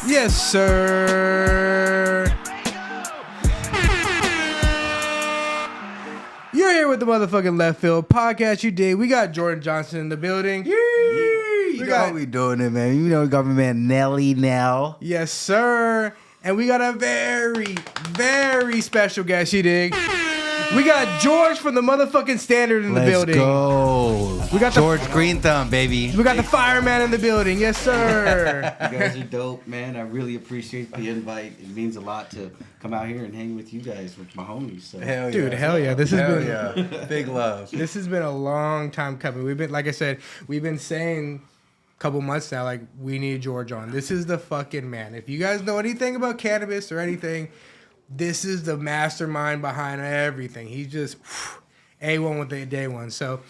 Yes, sir. You're here with the motherfucking Left Field podcast. You did. We got Jordan Johnson in the building. You know how we doing it, man. You know we got my man Nelly now. Yes, sir. And we got a very, very special guest. You dig? We got George from the motherfucking Standard in the building. Let's go. We got George Green Thumb, baby. We got the fireman in the building. Yes, sir. You guys are dope, man. I really appreciate the invite. It means a lot to come out here and hang with you guys, with my homies. So. Hell Dude, yeah. hell yeah. This has been Big love. This has been a long time coming. We've been, like I said, we've been saying a couple months now, like, we need George on. This is the fucking man. If you guys know anything about cannabis or anything, this is the mastermind behind everything. He's just A1 with the day one. So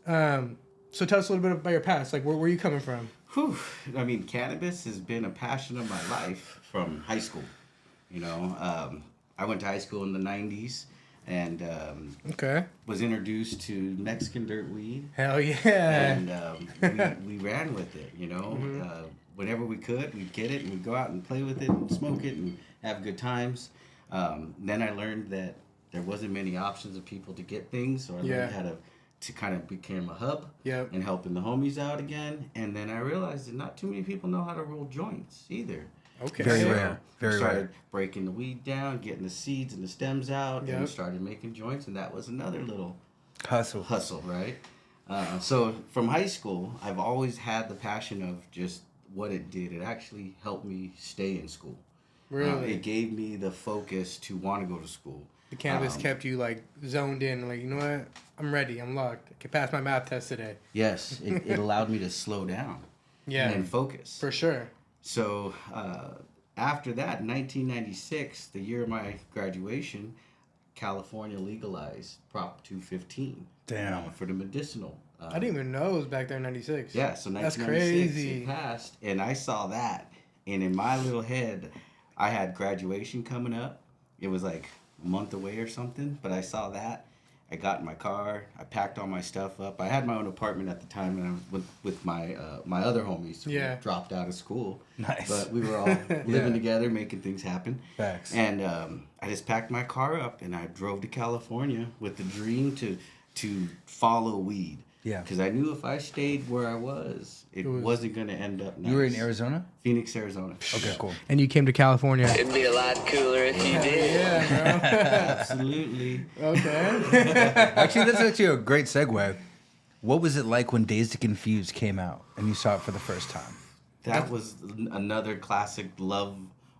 tell us a little bit about your past. Like, where are you coming from? Whew. I mean, cannabis has been a passion of my life from high school. You know, I went to high school in the 90s and was introduced to Mexican dirt weed. Hell yeah. And we ran with it, you know. Mm-hmm. Whenever we could, we'd get it and we'd go out and play with it and smoke it and have good times. Then I learned that there wasn't many options of people to get things, so I learned how to kind of become a hub and helping the homies out again. And then I realized that not too many people know how to roll joints either. Okay. Very rare. Very started rare. breaking the weed down, getting the seeds and the stems out, and started making joints, and that was another little hustle, right? So from high school, I've always had the passion of just what it did. It actually helped me stay in school. Really? It gave me the focus to want to go to school. The cannabis kept you, like, zoned in. Like, you know what? I'm ready. I'm locked. I can pass my math test today. Yes. It allowed me to slow down and focus. For sure. So after that, 1996, the year of my graduation, California legalized Prop 215. Damn. For the medicinal. I didn't even know it was back there in 96. Yeah, so 1996 That's crazy. it passed, and I saw that, and in my little head, I had graduation coming up. It was like a month away or something, but I saw that. I got in my car. I packed all my stuff up. I had my own apartment at the time, and I was with my my other homies who dropped out of school. Nice. But we were all living together, making things happen. Facts. And I just packed my car up, and I drove to California with the dream to follow weed. Yeah. Because I knew if I stayed where I was, it wasn't going to end up nice. You were in Arizona? Phoenix, Arizona. Okay, cool. And you came to California. It'd be a lot cooler if you did. Yeah, bro. Absolutely. Okay. Actually, that's actually a great segue. What was it like when Dazed and Confused came out and you saw it for the first time? That was another classic love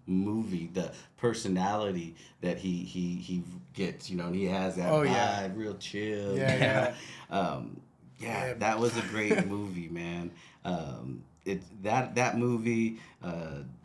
movie. The personality that he gets, you know, he has that vibe, real chill. Yeah, that was a great movie, man. That movie,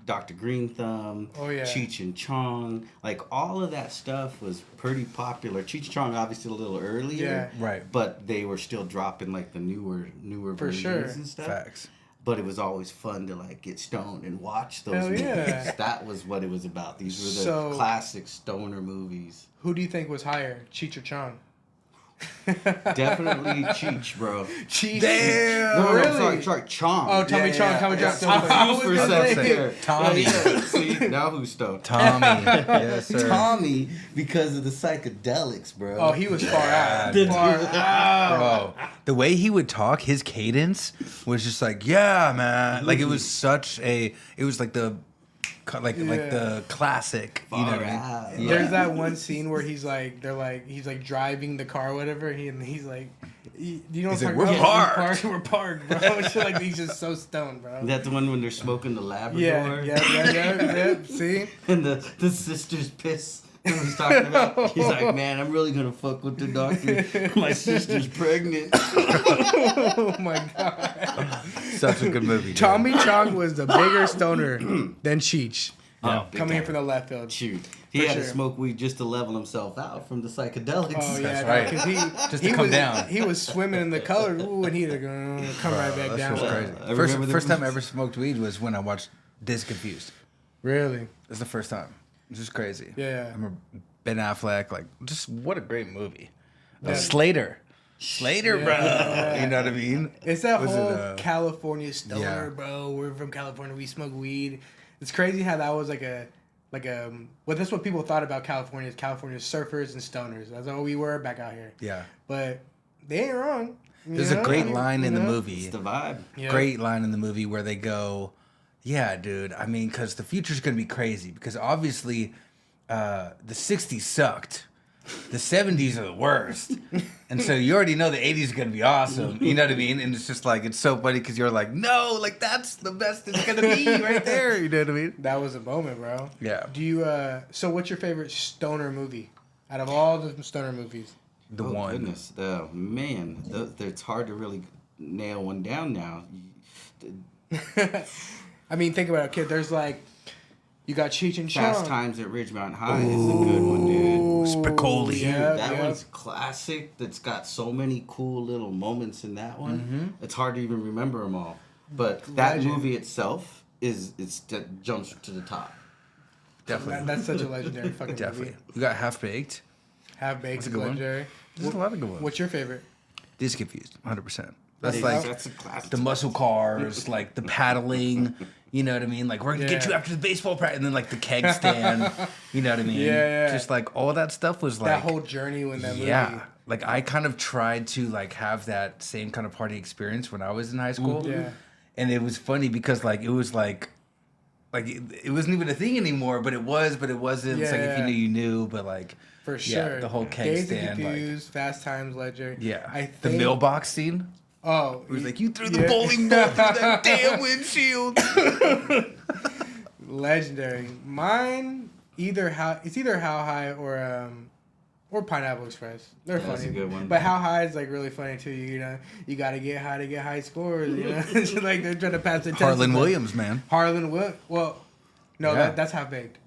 Dr. Green Thumb, Cheech and Chong, like all of that stuff was pretty popular. Cheech and Chong obviously a little earlier, right? But they were still dropping like the newer versions and stuff. Facts. But it was always fun to like get stoned and watch those movies. Yeah. That was what it was about. These were the classic stoner movies. Who do you think was higher, Cheech or Chong? Definitely Cheech, bro. Cheech. Damn. No, Really? sorry, Chong. Oh, Tommy Chong. Tommy Chong. I was for a second there. Tommy. See, now who's stoned? Tommy. Yes, sir. Tommy, because of the psychedelics, bro. Oh, he was far out. Bro, the way he would talk, his cadence was just like, yeah, man. Like it was it was like the classic. You know what I mean? There's that one scene where he's like driving the car or whatever, and he's like, you know what I'm like, talking we're about? parked. We're parked, bro. Shit, like he's just so stoned, bro. That's the one when they're smoking the Labrador. Yeah. See? And the sister's piss. He's talking about. He's like, man, I'm really gonna fuck with the doctor. My sister's pregnant. Oh my god. Such a good movie. Dude. Tommy Chong was the bigger stoner than Cheech. Yeah. Coming in from the left field. Shoot. He had to smoke weed just to level himself out from the psychedelics. Oh yeah, That's right. Because Just to come down. He was swimming in the colors, and he'd come right back down. That was crazy. First time I ever smoked weed was when I watched Dazed and Confused. Really? It's the first time. It's just crazy. Yeah. I remember Ben Affleck, like, just what a great movie. Slater. Slater, bro. Yeah. You know what I mean? It's that Was it, whole California stoner, yeah. bro. We're from California. We smoke weed. It's crazy how that was well, that's what people thought about California. Is California's surfers and stoners. That's all we were back out here. Yeah. But they ain't wrong. There's a great line in the It's movie. the vibe. Yeah. Great line in the movie where they go, yeah, dude. I mean, because the future's going to be crazy. Because obviously, the 60s sucked. The 70s are the worst. And so you already know the 80s is going to be awesome. You know what I mean? And it's just like, it's so funny because you're like, no, like that's the best it's going to be right there. You know what I mean? That was a moment, bro. Yeah. Do you, so what's your favorite stoner movie? Out of all the stoner movies? The one. Goodness, man, it's hard to really nail one down now. I mean, think about it, kid. There's like, you got Cheech and Chong. Fast Times at Ridgemont High is a good one, dude. Spicoli. Yeah, That yeah. one's classic. That's got so many cool little moments in that one. Mm-hmm. It's hard to even remember them all. But that Legend. movie itself that jumps to the top. Definitely. That's such a legendary fucking Definitely. movie. We got Half Baked. Have Baked That's a is good one. legendary. There's a lot of good ones. What's your favorite? This confused, 100%. That's Hey, like that's a classic. the muscle cars, like the paddling. You know what I mean? Like we're gonna get Yeah. you after the baseball practice, and then like the keg stand. You know what I mean? Yeah. Just like all that stuff was like That whole journey when that movie. yeah. Like I kind of tried to like have that same kind of party experience when I was in high school. Yeah. And it was funny because like it was like it wasn't even a thing anymore, but it was, but it wasn't. It's like if Yeah. you knew, but like For yeah, sure. the whole keg Dazed and stand, like Confused, Fast Times, legendary. yeah, I the think, mailbox scene. Oh, It was like, you threw the yeah. bowling ball through that damn windshield. Legendary. Mine either How High or Pineapple Express. They're Yeah, that's funny. a good one. But How High is like really funny too. You know, you got to get high to get high scores. You know, it's like they're trying to pass the test. Harlan It's like- Williams, man. Harlan Will. Well, no, Yeah. that's Half Baked.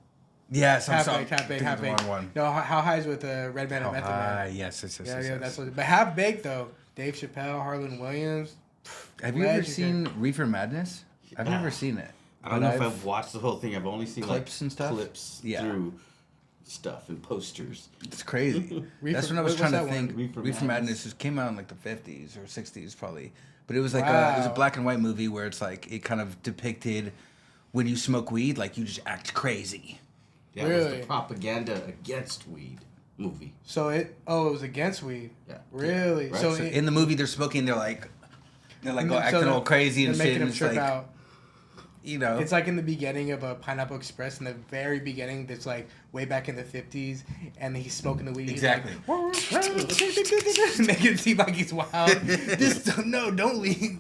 Yes, I'm Half sorry. Baked, Half Baked, Half The Baked. wrong one. No, How High's with Red Man How and Method high? Man. Yes. Yeah, that's what. But Half Baked though, Dave Chappelle, Harlan Williams. Have you ever Legendary. seen Reefer Madness? I've never seen it. I don't but know if I've watched the whole thing. I've only seen Clips and stuff? clips Yeah. through stuff and posters. It's crazy. Reefer- That's when I was what's trying to that one? think. Reefer Reefer Madness. Madness just came out in like the 50s or 60s probably. But it was like it was a Wow. black and white movie where it's like it kind of depicted when you smoke weed, like you just act crazy. Yeah, it was Really? the propaganda against weed movie. So it was against weed. Yeah. Really? Right. So So it, In the movie, they're smoking. They're like so acting they're- all crazy and they're shit. making And them it's trip like out. you know, It's like in the beginning of a Pineapple Express, in the very beginning, that's like way back in the 50s, and he's smoking the weed. he's Exactly. Like, make it seem like he's wild. Don't leave.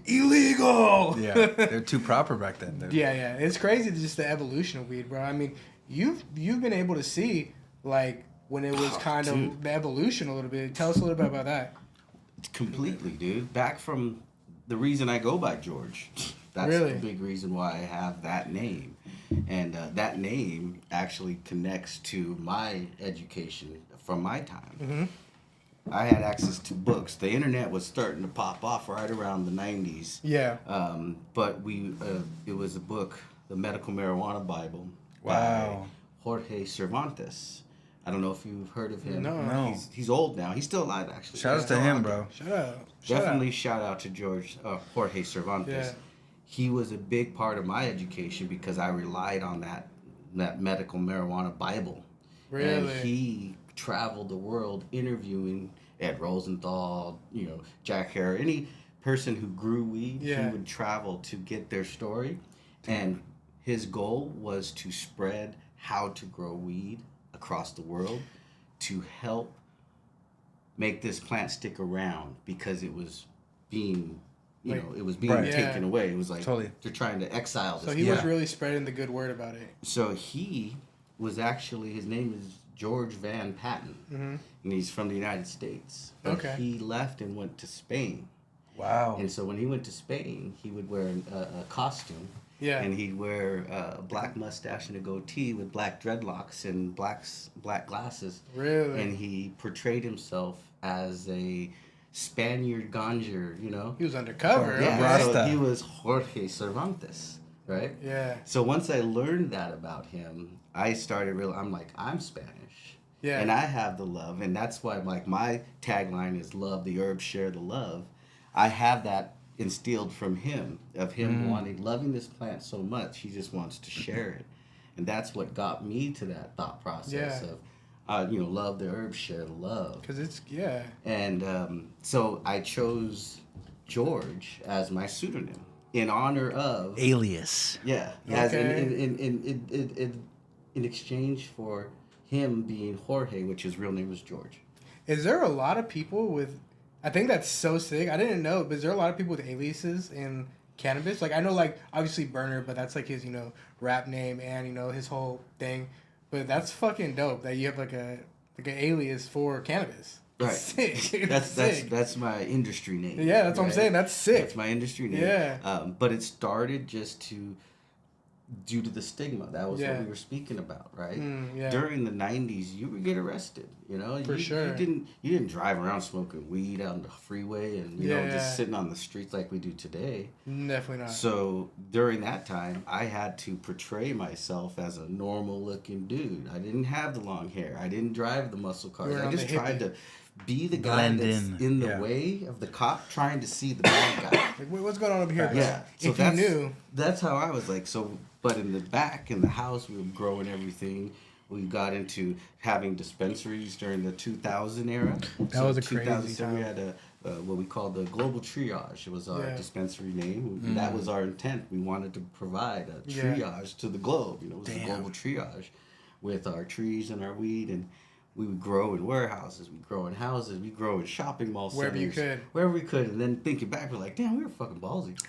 Illegal. yeah, they're too proper back then. Dude. Yeah. It's crazy just the evolution of weed, bro. I mean, you've been able to see like when it was kind of dude. the evolution a little bit. Tell us a little bit about that. Completely, dude. Back from the reason I go by George. That's Really? the big reason why I have that name. And that name actually connects to my education from my time. Mm-hmm. I had access to books. The internet was starting to pop off right around the 90s. Yeah. But it was a book, The Medical Marijuana Bible, Wow. by Jorge Cervantes. I don't know if you've heard of him. No. He's old now. He's still alive, actually. Shout out to him, bro. Shut up. Definitely shout out to Jorge Cervantes. Yeah. He was a big part of my education because I relied on that medical marijuana Bible. Really? And he traveled the world interviewing Ed Rosenthal, Jack Hare, any person who grew weed. Yeah. He would travel to get their story. And his goal was to spread how to grow weed across the world to help make this plant stick around because it was being it was being Right. taken Yeah. away. It was like Totally. they're trying to exile this. So he was Yeah. really spreading the good word about it. So he was actually, his name is George Van Patten, and he's from the United States. But Okay. he left and went to Spain. Wow. And so when he went to Spain, he would wear a costume. Yeah. And he'd wear a black mustache and a goatee with black dreadlocks and black glasses. Really? And he portrayed himself as a Spaniard ganger, He was undercover. Yeah, okay. Rasta. so he was Jorge Cervantes, right? Yeah. So once I learned that about him, I started I'm like, I'm Spanish. Yeah. And I have the love, and that's why like my tagline is "Love the herbs, share the love." I have that instilled from him, of him loving this plant so much, he just wants to share it, and that's what got me to that thought process of, love the herbs, share the love. Because it's And so I chose George as my pseudonym in honor of Alias. as Okay. in exchange for him being Jorge, which his real name was George. Is there a lot of people with? I think that's so sick. I didn't know, but is there a lot of people with aliases in cannabis? Like I know, like obviously Burner, but that's like his rap name and his whole thing. But that's fucking dope that you have like an alias for cannabis. Right. Sick. That's my industry name. Yeah, that's what I'm saying. That's sick. That's my industry name. Yeah. But it started just due to the stigma. That was Yeah. what we were speaking about, right? Yeah. During the 90s, you would get arrested, For sure. You didn't drive around smoking weed out on the freeway and just sitting on the streets like we do today. Definitely not. So during that time, I had to portray myself as a normal looking dude. I didn't have the long hair. I didn't drive the muscle cars. were I on just the tried hippie. to be the guy Blend that's in. in the way of the cop trying to see the bad guy. Like, wait, what's going on over here? bro? Yeah. So If you knew. That's how I was like. So, but in the back, in the house, we were growing everything. We got into having dispensaries during the 2000 era. That was a 2000, crazy so we time. had what we called the global triage. It was our Yeah. dispensary name. That was our intent. We wanted to provide a Yeah. triage to the globe. It was the global triage with our trees and our weed, and we would grow in warehouses, we grow in houses, we grow in shopping mall Wherever you centers, could. wherever we could. And then thinking back, we're like, damn, we were fucking ballsy.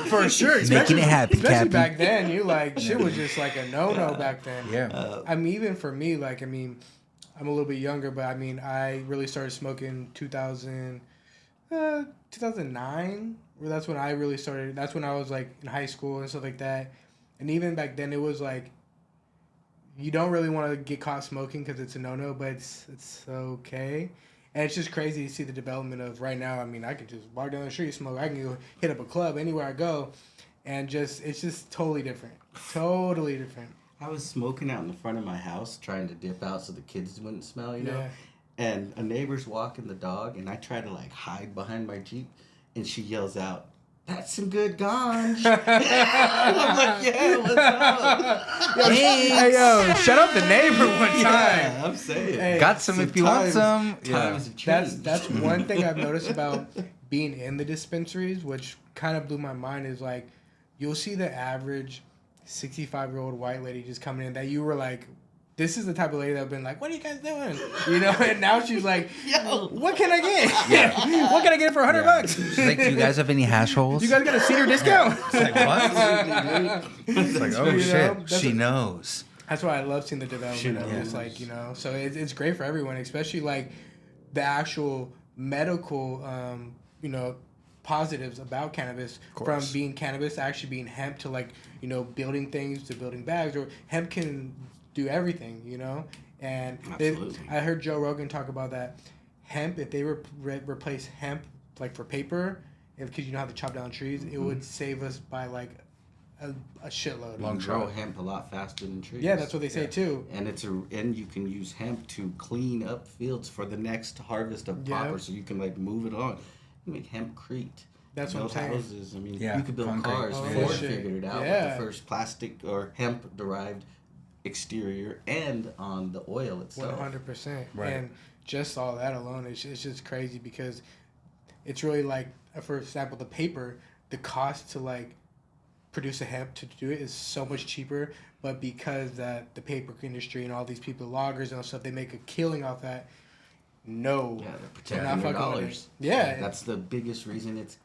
For sure. Making it happen, Especially Cappy. back then, shit was just like a no back then. Yeah. I mean, even for me, I'm a little bit younger, but I really started smoking 2009. Where that's when I really started. That's when I was like in high school and stuff like that. And even back then, it was like you don't really want to get caught smoking because it's a no-no, but it's okay. And it's just crazy to see the development of right now. I mean, I can just walk down the street, smoke. I can go hit up a club anywhere I go, and it's just totally different. Totally different. I was smoking out in the front of my house, trying to dip out so the kids wouldn't smell, Yeah. And a neighbor's walking the dog, and I try to like hide behind my Jeep, and she yells out, "That's some good ganj." I'm like, yeah, what's up? Hey, yo, shut up the neighbor one time. Yeah, I'm saying. Hey, Got some if you want some. Times have changed. That's one thing I've noticed about being in the dispensaries, which kind of blew my mind, is like you'll see the average 65-year-old white lady just coming in that you were like, this is the type of lady that have been like, what are you guys doing? And now she's like, Yo. what can I get? What can I get for $100? She's like, do you guys have any hash holes? You guys got a senior discount? It's like, what? It's like, oh, shit. that's She a- knows. That's why I love seeing the development of Yeah. just like, so it's great for everyone, especially like the actual medical, positives about cannabis from being cannabis to actually being hemp to like, building things to building bags, or hemp can do everything, and Absolutely. I heard Joe Rogan talk about that hemp, if they replace hemp like for paper, because you know how to chop down trees, it would save us by like a shitload. You can grow hemp a lot faster than trees. Yeah, that's what they say too. And and you can use hemp to clean up fields for the next harvest of Yeah. popper, so you can like move it on. You make hempcrete. That's what I'm Build saying. houses. I mean, Yeah, you could build concrete. cars. Oh, Ford shit. figured it out Yeah. with the first plastic or hemp derived exterior and on the oil itself. 100%. Right. And just all that alone, it's just crazy because it's really like, for example, the paper, the cost to like produce a hemp to do it is so much cheaper, but because that the paper industry and all these people, loggers and all stuff, they make a killing off that. No, Yeah, they're they're protecting not their fucking with dollars. it. Yeah, That's the biggest reason it's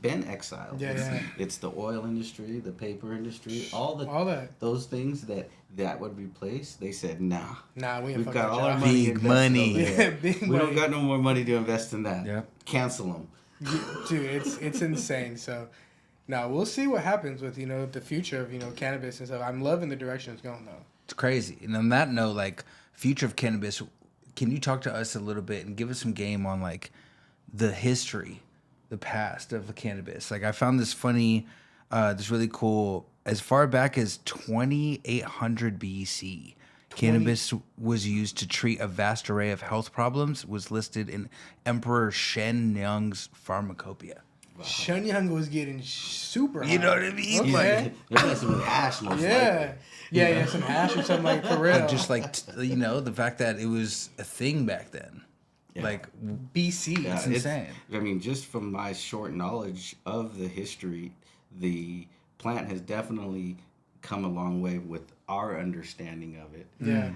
been exiled. Yeah, it's, yeah. it's the oil industry, the paper industry, all that. those things that would replace. They said, nah. Nah, we ain't We've fucking got with all our y'all. money Big invested money. over there. Yeah, big we money. don't got no more money to invest in that. Yep. Cancel them. Dude, it's insane. So, now we'll see what happens with the future of cannabis and stuff. I'm loving the direction it's going though. It's crazy. And on that note, like, future of cannabis, can you talk to us a little bit and give us some game on like the history, the past of the cannabis? Like, I found this funny, this really cool, as far back as 2800 BC, Cannabis was used to treat a vast array of health problems, was listed in Emperor Shen Yang's Pharmacopoeia. Shenyang was getting super high. You know what I mean? Okay. They're messing with hash most Yeah. likely. Yeah, some hash or something like for real. But just like, the fact that it was a thing back then. Yeah. Like, BC. Yeah, it's insane. I mean, just from my short knowledge of the history, the plant has definitely come a long way with our understanding of it. Yeah.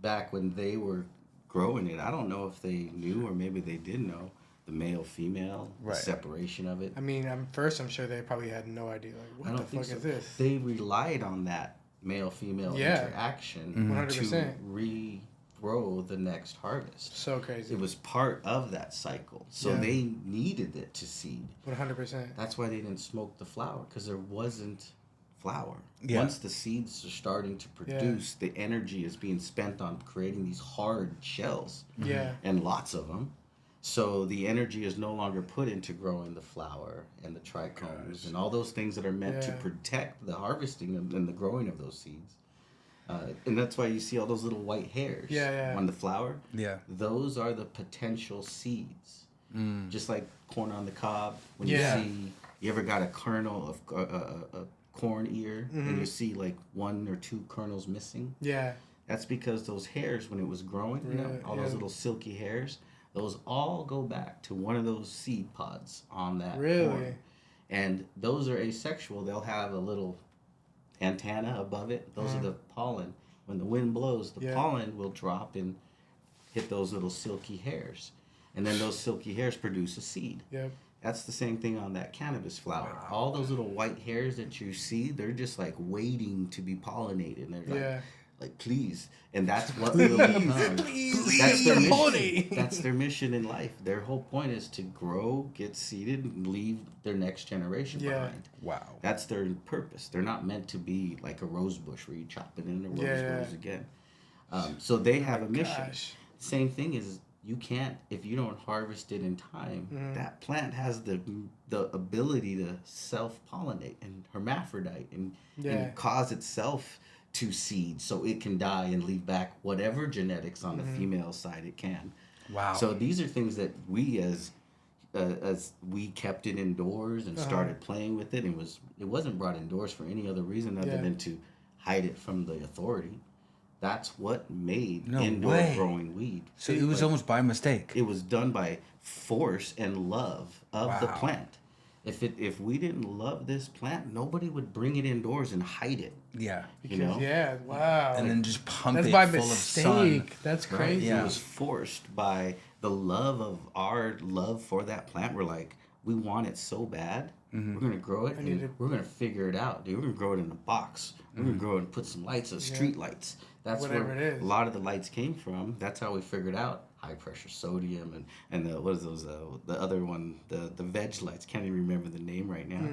Back when they were growing it, I don't know if they knew or maybe they did know the male female Right. the separation of it. I mean, I'm sure they probably had no idea. Like, what I the don't think fuck so. is this? They relied on that male female Yeah. interaction 100%. to regrow the next harvest. So crazy. It was part of that cycle, so Yeah. they needed it to seed. 100%. That's why they didn't smoke the flower, because there wasn't flower. Yeah. Once the seeds are starting to produce, the energy is being spent on creating these hard shells, Yeah. and lots of them. So the energy is no longer put into growing the flower and the trichomes and all those things that are meant to Yeah. protect the harvesting and the growing of those seeds. And that's why you see all those little white hairs on the flower. Yeah. Those are the potential seeds. Just like corn on the cob. When Yeah. you ever got a kernel of a corn ear and you see like one or two kernels missing? Yeah. That's because those hairs, when it was growing, all those little silky hairs, those all go back to one of those seed pods on that Really? corn. And those are asexual. They'll have a little antenna above it. Those are the pollen. When the wind blows, the pollen will drop and hit those little silky hairs. And then those silky hairs produce a seed. Yep. That's the same thing on that cannabis flower. All those little white hairs that you see, they're just like waiting to be pollinated. And they're like, please. And that's what will become. That's their mission. That's their mission in life. Their whole point is to grow, get seeded, and leave their next generation behind. Wow. That's their purpose. They're not meant to be like a rose bush where you chop it in and rose grows again. So they have a mission. Same thing is, you can't, if you don't harvest it in time, that plant has the ability to self-pollinate and hermaphrodite and cause itself to seed so it can die and leave back whatever genetics on the female side it can. Wow. So these are things that we as we kept it indoors and started playing with it, and it wasn't brought indoors for any other reason other than to hide it from the authority. That's what made indoor growing weed. So it was almost by mistake. It was done by force and love of the plant. If we didn't love this plant, nobody would bring it indoors and hide it. Yeah. Because, wow. And then just pump That's it by full mistake. of sun. That's crazy. Yeah. It was forced by the love of our love for that plant. We're like, we want it so bad. We're going to grow it and we're going to figure it out. Dude, we're going to grow it in a box. We're going to grow it and put some lights, street lights. That's Whatever where it is. a lot of the lights came from. That's how we figured out high pressure sodium and the, what is those, the other one, the veg lights. Can't even remember the name right now.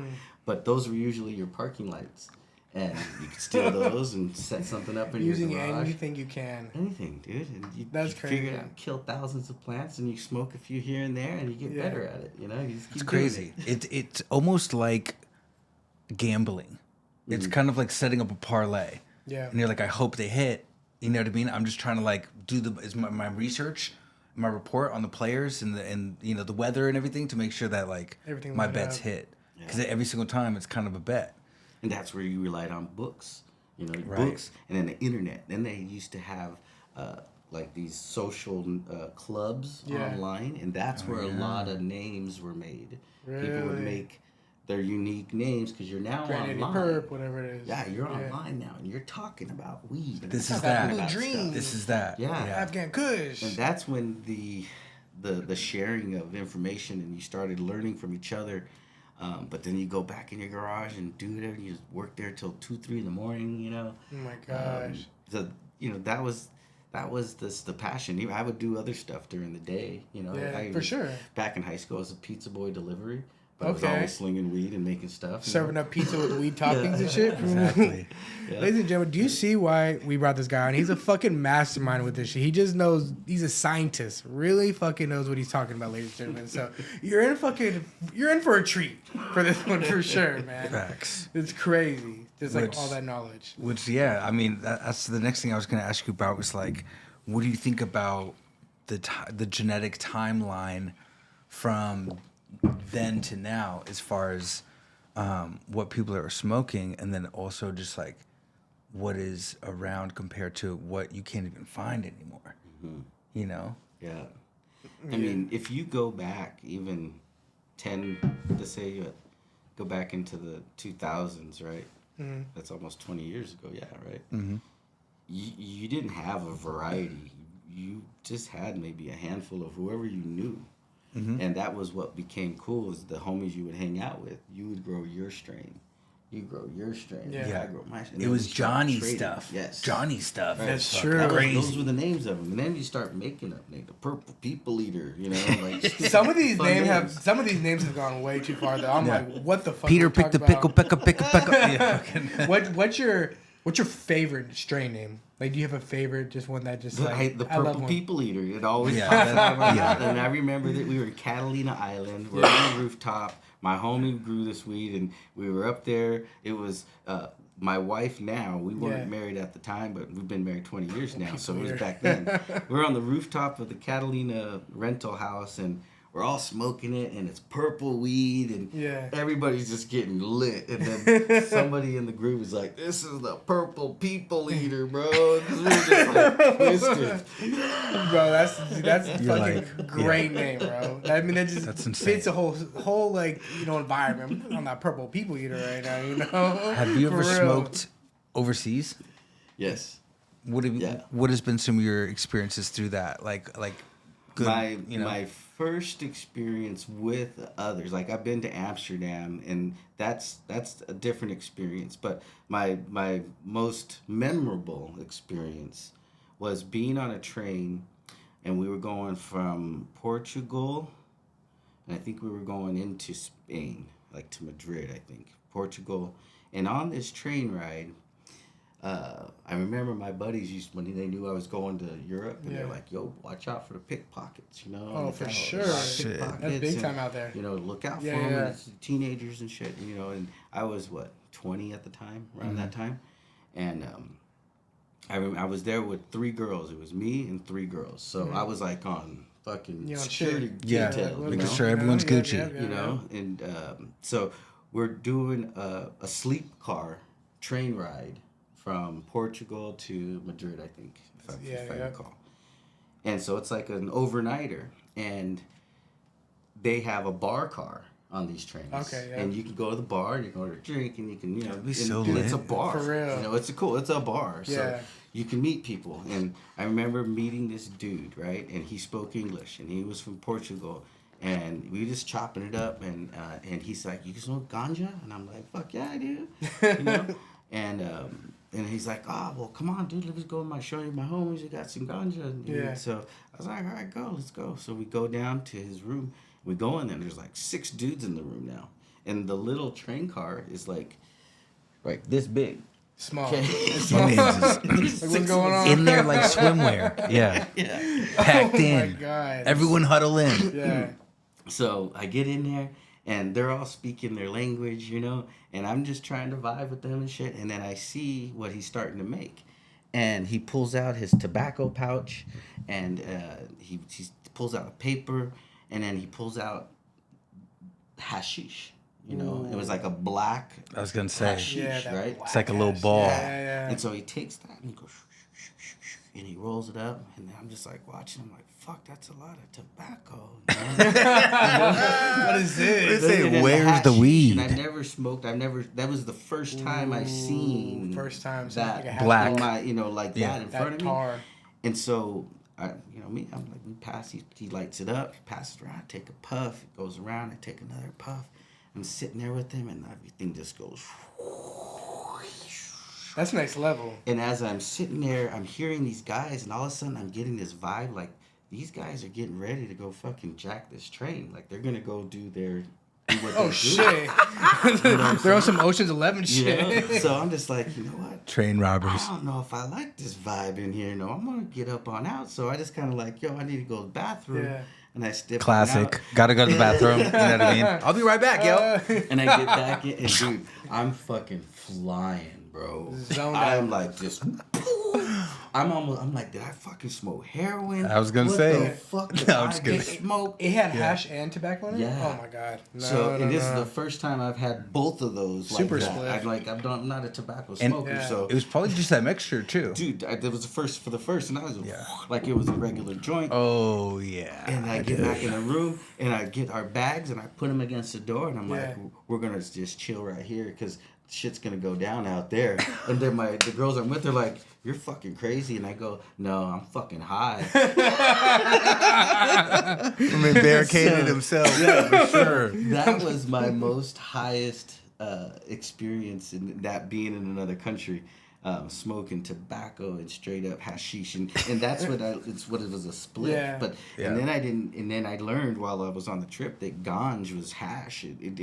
But those were usually your parking lights. And you could steal those and set something up in Using your garage. anything you can. Anything, dude. And you That's figure it crazy. out, kill thousands of plants, and you smoke a few here and there, and you get better at it. You know, you just keep It's doing crazy. it. It's almost like gambling. It's kind of like setting up a parlay. Yeah. And you're like, I hope they hit. You know what I mean? I'm just trying to like do my research, my report on the players and the weather and everything to make sure that like Everything my lined bets up. hit. Because every single time it's kind of a bet. And that's where you relied on books. You know, Right. books, and then the internet. Then they used to have like these social clubs online, and that's where a lot of names were made. People would Really? make their unique names because you're now Granny online. Perp, whatever it is. Yeah, you're online now, and you're talking about weed. and This you're is talking that. about Dream. stuff. This is that. Yeah. Afghan Kush. And that's when the sharing of information and you started learning from each other. But then you go back in your garage and do it, and you work there till 2-3 in the morning. You know. Oh my gosh. That was the passion. Even I would do other stuff during the day. You know. Yeah, I for sure. Back in high school, I was a pizza boy delivery. I was Okay. always slinging weed and making stuff. Serving up pizza with weed toppings and shit. Exactly. Yeah. Ladies and gentlemen, do you see why we brought this guy on? He's a fucking mastermind with this shit. He just knows. He's a scientist. Really fucking knows what he's talking about, ladies and gentlemen. So you're in for a treat for this one for sure, man. Facts. It's crazy. Just like Which- all that knowledge. Which, yeah, I mean, that's the next thing I was going to ask you about was like, what do you think about the genetic timeline from then to now as far as what people are smoking, and then also just like what is around compared to what you can't even find anymore, you know? Yeah. I mean, if you go back even 10, let's say you go back into the 2000s, right? Mm-hmm. That's almost 20 years ago, yeah, right? Mm-hmm. You didn't have a variety. You just had maybe a handful of whoever you knew. Mm-hmm. And that was what became cool, is the homies you would hang out with. You would grow your strain. You grow your strain. Yeah. I grow my strain. It And was we started Johnny trading. stuff. Yes. Johnny stuff. Right. That's It's true. fucking That was- crazy. those were the names of them, and then you start making up the purple people eater, you know, like Some of these fun names have gone way too far though. I'm Yeah. like, what the fuck? Peter are we picked the talking pickle, about? pickle. Yeah, fucking- What's your favorite strain name? Like, do you have a favorite? Just one that just like the I love purple one. people eater. It always Yeah. pops out of my Yeah. mouth. And I remember that we were in Catalina Island. We're on the rooftop. My homie grew this weed, and we were up there. It was my wife now. We weren't Yeah. married at the time, but we've been married 20 years now, so it was eater. back then. We're on the rooftop of the Catalina rental house, and we're all smoking it, and it's purple weed, and Yeah. everybody's just getting lit. And then somebody in the group was like, "This is the purple people eater, bro." And we were just like twisted. Bro, that's a You're fucking like, great name, bro. I mean, that just That's insane. fits a whole like environment. I'm on that purple people eater right now, you know. Have you For ever real. smoked overseas? Yes. What has been some of your experiences through that? Like good, My first experience with others, like I've been to Amsterdam, and that's a different experience. But my most memorable experience was being on a train, and we were going from Portugal, and I think we were going into Spain, like to Madrid, I think, Portugal. And on this train ride, I remember my buddies when they knew I was going to Europe, and they're Yeah. like, "Yo, watch out for the pickpockets," you know. Oh, And for they got sure. a lot of Shit. pickpockets That's big and, time out there. You know, look out Yeah, for them. yeah. And it's teenagers and shit, you know. And I was 20 at the time, around that time, and I was there with 3 girls. It was me and 3 girls. So I was like on fucking You on security shit. Yeah. detail, you Making know? sure everyone's Yeah, Gucci. yeah, yeah. You know, and so we're doing a sleep car train ride from Portugal to Madrid, I think, if I recall. And so it's like an overnighter, and they have a bar car on these trains. Okay, yeah. And you can go to the bar, you can order a drink, and you can, you know, be so and it's a lit. bar. For real. You know, it's a bar. Yeah. So you can meet people. And I remember meeting this dude, right? And he spoke English, and he was from Portugal. And we just chopping it up, and he's like, "You smoke ganja?" And I'm like, "Fuck yeah, I do." You know? And he's like, "Oh, well, come on, dude, let's go. I might show you my homies. We got some ganja." And Yeah. so I was like, "All right, let's go." So we go down to his room. We go in there. There's like 6 dudes in the room now, and the little train car is like this big. Small. Okay. It's My small. man's just Like, what's going on? in there like swimwear. Yeah. Yeah. Packed Oh my in. God. Everyone huddle in. Yeah. So I get in there, and they're all speaking their language, you know, and I'm just trying to vibe with them and shit. And then I see what he's starting to make, and he pulls out his tobacco pouch, and he pulls out a paper, and then he pulls out hashish. You know, it was like a black I was gonna say hashish, Yeah, that right? black it's like a little hash. ball. Yeah. And so he takes that and he goes, and he rolls it up, and I'm just like watching. I'm like, "Fuck, that's a lot of tobacco." You know? What is this? They say, And then "Where's the hashish, weed?" And I never smoked. That was the first time I seen First time seeing that like a hash Black. in my, you know, like Yeah. that in front That of me. tar. And so, I'm like, we pass. He lights it up. He passes it around. I take a puff. It goes around. I take another puff. I'm sitting there with him, and everything just goes. That's next level. And as I'm sitting there, I'm hearing these guys, and all of a sudden, I'm getting this vibe like these guys are getting ready to go fucking jack this train. Like they're gonna go do their do what Oh they shit! Throw some Ocean's 11 do. shit. So I'm just like, you know what? Train robbers. I don't know if I like this vibe in here. No, I'm gonna get up on out. So I just kind of like, yo, I need to go to the bathroom. Yeah. And I step on Classic. out. Gotta go to the bathroom. You know what I mean? I'll be right back, yo. And I get back in, and dude, I'm fucking flying, bro. Zoned I'm out. like just. I'm like, did I fucking smoke heroin? I was gonna what say. the fuck did I was I gonna get say. smoke? It had hash and tobacco in it. Yeah. Oh my god. No, So, no, and this no. is the first time I've had both of those. Super like that. split. I'm not a tobacco And- smoker, Yeah. so It was probably just that mixture too. dude, it was the first, and I was Yeah. like, it was a regular joint. Oh yeah. And I get back in the room, and I get our bags, and I put them against the door, and I'm Yeah. like, we're gonna just chill right here, because shit's gonna go down out there. And then the girls I'm with are like, you're fucking crazy, and I go, no, I'm fucking high. I mean, barricaded himself. Yeah, for sure. That was my most highest experience in that being in another country. Smoking tobacco and straight up hashish, and that's what it's what it was, a split. Yeah. But Yeah. and then I learned while I was on the trip that ganj was hash. It's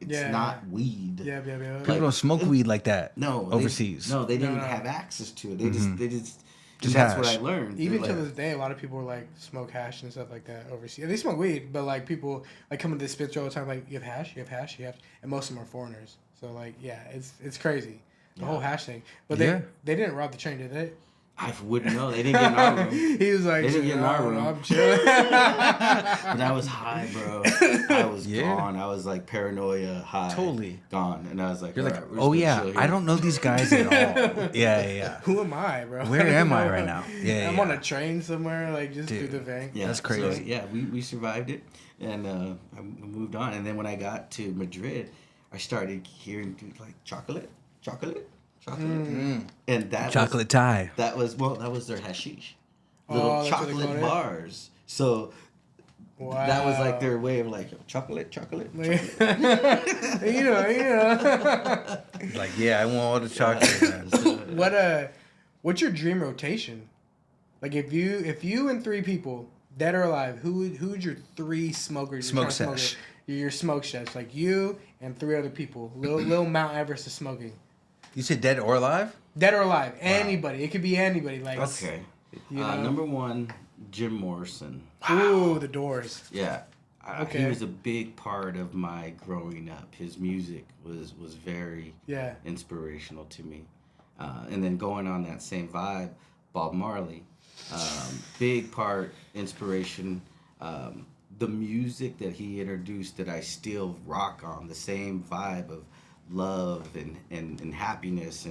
Yeah. not weed. Yeah. People don't smoke weed like that. No, overseas. they didn't No. have access to it. They just Just that's hash. what I learned. Even They're to like, this day, a lot of people like smoke hash and stuff like that overseas. They smoke weed, but like people like come to the dispensary all the time. Like, you have hash, you have hash, you have, and most of them are foreigners. So like, yeah, it's crazy, the whole hash thing. But Yeah. they didn't rob the train, did they? I wouldn't know. They didn't get in our room. He was like, They didn't get in our "No, room." I'm chilling. But I was high, bro. I was Yeah. gone. I was like paranoia high. Totally. Gone. And I was like, You're like, "Alright, we're just oh gonna yeah, chill here." I don't know these guys at all. Yeah. Who am I, bro? Where am I right now? Yeah, I'm yeah. on a train somewhere, like just Dude. through the vein. Yeah, That's so, crazy. yeah, we survived it, and I moved on. And then when I got to Madrid, I started hearing dude like chocolate, and that Chocolate tie. that was their hashish, Oh, little that's what they chocolate called it? bars. So Wow. that was like their way of like chocolate. you know. Like, yeah, I want all the chocolate, man. What's your dream rotation? Like if you and three people, dead or alive, who's your three smokers? Smoke you're trying to sesh. Your smoke sesh, like you and three other people. Little Mount Everest of smoking. You said dead or alive? Dead or alive, anybody. It could be anybody. Like Okay. You know? Number one, Jim Morrison. Ooh, the Doors. Yeah. Okay. He was a big part of my growing up. His music was very Yeah. inspirational to me. And then going on that same vibe, Bob Marley, big part, inspiration. The music that he introduced that I still rock on, the same vibe of love and happiness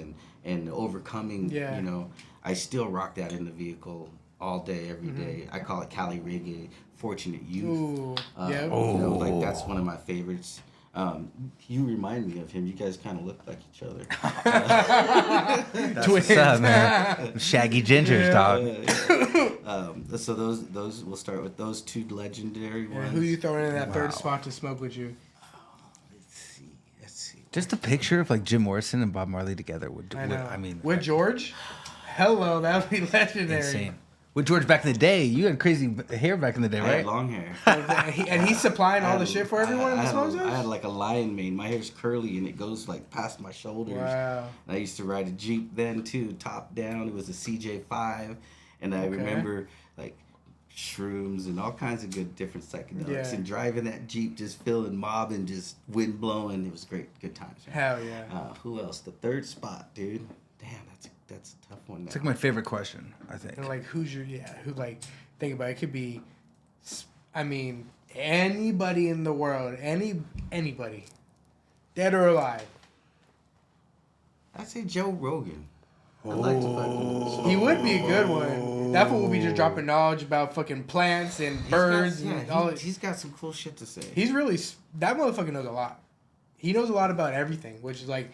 and overcoming, Yeah. you know, I still rock that in the vehicle all day, every day. I call it Cali Reggae, Fortunate Youth. Ooh. Yeah. You know, like that's one of my favorites. You remind me of him. You guys kind of look like each other. That's what's up, man. Shaggy gingers, dog. So those we'll start with those two legendary Yeah, ones. who you throwing in that Wow. third spot to smoke with you? Let's see. Just a picture of like Jim Morrison and Bob Marley together would I know. I mean, with George. Hello, that would be legendary. insane. With George back in the day, you had crazy hair back in the day, I had right? long hair. And he's supplying all the shit for everyone in the I smoke had sesh? like a lion mane. My hair's curly and it goes like past my shoulders. Wow. And I used to ride a Jeep then too, top down. It was a CJ5, and I remember like shrooms and all kinds of good different psychedelics. Yeah. And driving that Jeep, just feeling mobbing, just wind blowing. It was great, good times. Man. Hell yeah. Who else? The third spot, dude. Damn, that's a tough one. Now. It's like my favorite question, I think. And like, who like, think about it. It could be, I mean, anybody in the world, anybody, dead or alive. I'd say Joe Rogan. I'd like to fucking. He would be a good one. That fool would be just dropping knowledge about fucking plants and birds and all that. He's got some cool shit to say. He's really, that motherfucker knows a lot. He knows a lot about everything, which is like,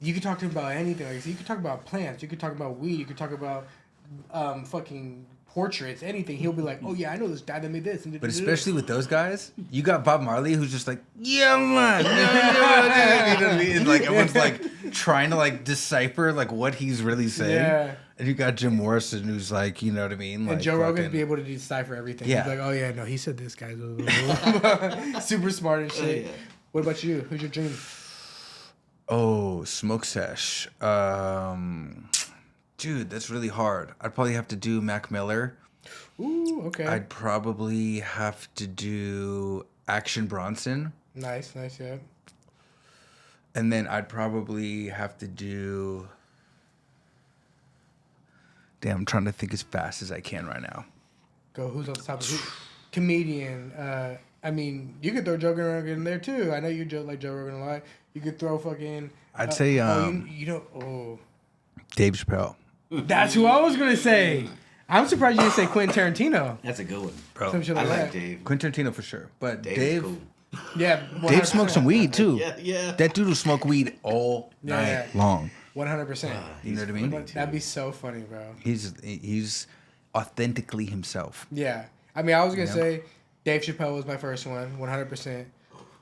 you could talk to him about anything. Like, so you could talk about plants, you could talk about weed, you could talk about fucking portraits, anything. He'll be like, oh yeah, I know this guy that made this. And But especially with those guys, you got Bob Marley who's just like, yeah, man. You know what I mean? Like everyone's like trying to like decipher like what he's really saying. Yeah. And you got Jim Morrison, who's like, you know what I mean? And Like Joe Rogan fucking- be able to decipher everything. Yeah. He'd be like, oh yeah, no, he said this guy's super smart and shit. yeah. What about you? Who's your dream? Oh, smoke sesh. Dude, that's really hard. I'd probably have to do Mac Miller. Ooh, okay. I'd probably have to do Action Bronson. Nice, yeah. And then I'd probably have to do... Damn, I'm trying to think as fast as I can right now. Go. Who's on the top? Comedian. I mean, you could throw Joe Rogan in there too. I know you joke like Joe Rogan a lot. You could throw fucking. I'd say you know. Oh, Dave Chappelle. that's who I was gonna say. I'm surprised you didn't say Quentin Tarantino. That's a good one. Bro, Some shit I like like that. Dave. Quentin Tarantino for sure. But Dave's Dave... cool. Yeah. Dave smokes some weed too. Yeah. That dude will smoke weed all Yeah, night yeah. long. 100%. You know what I mean? funny, too. That'd be so funny, bro. He's authentically himself. Yeah. I mean, I was gonna Yeah. say Dave Chappelle was my first one. 100%.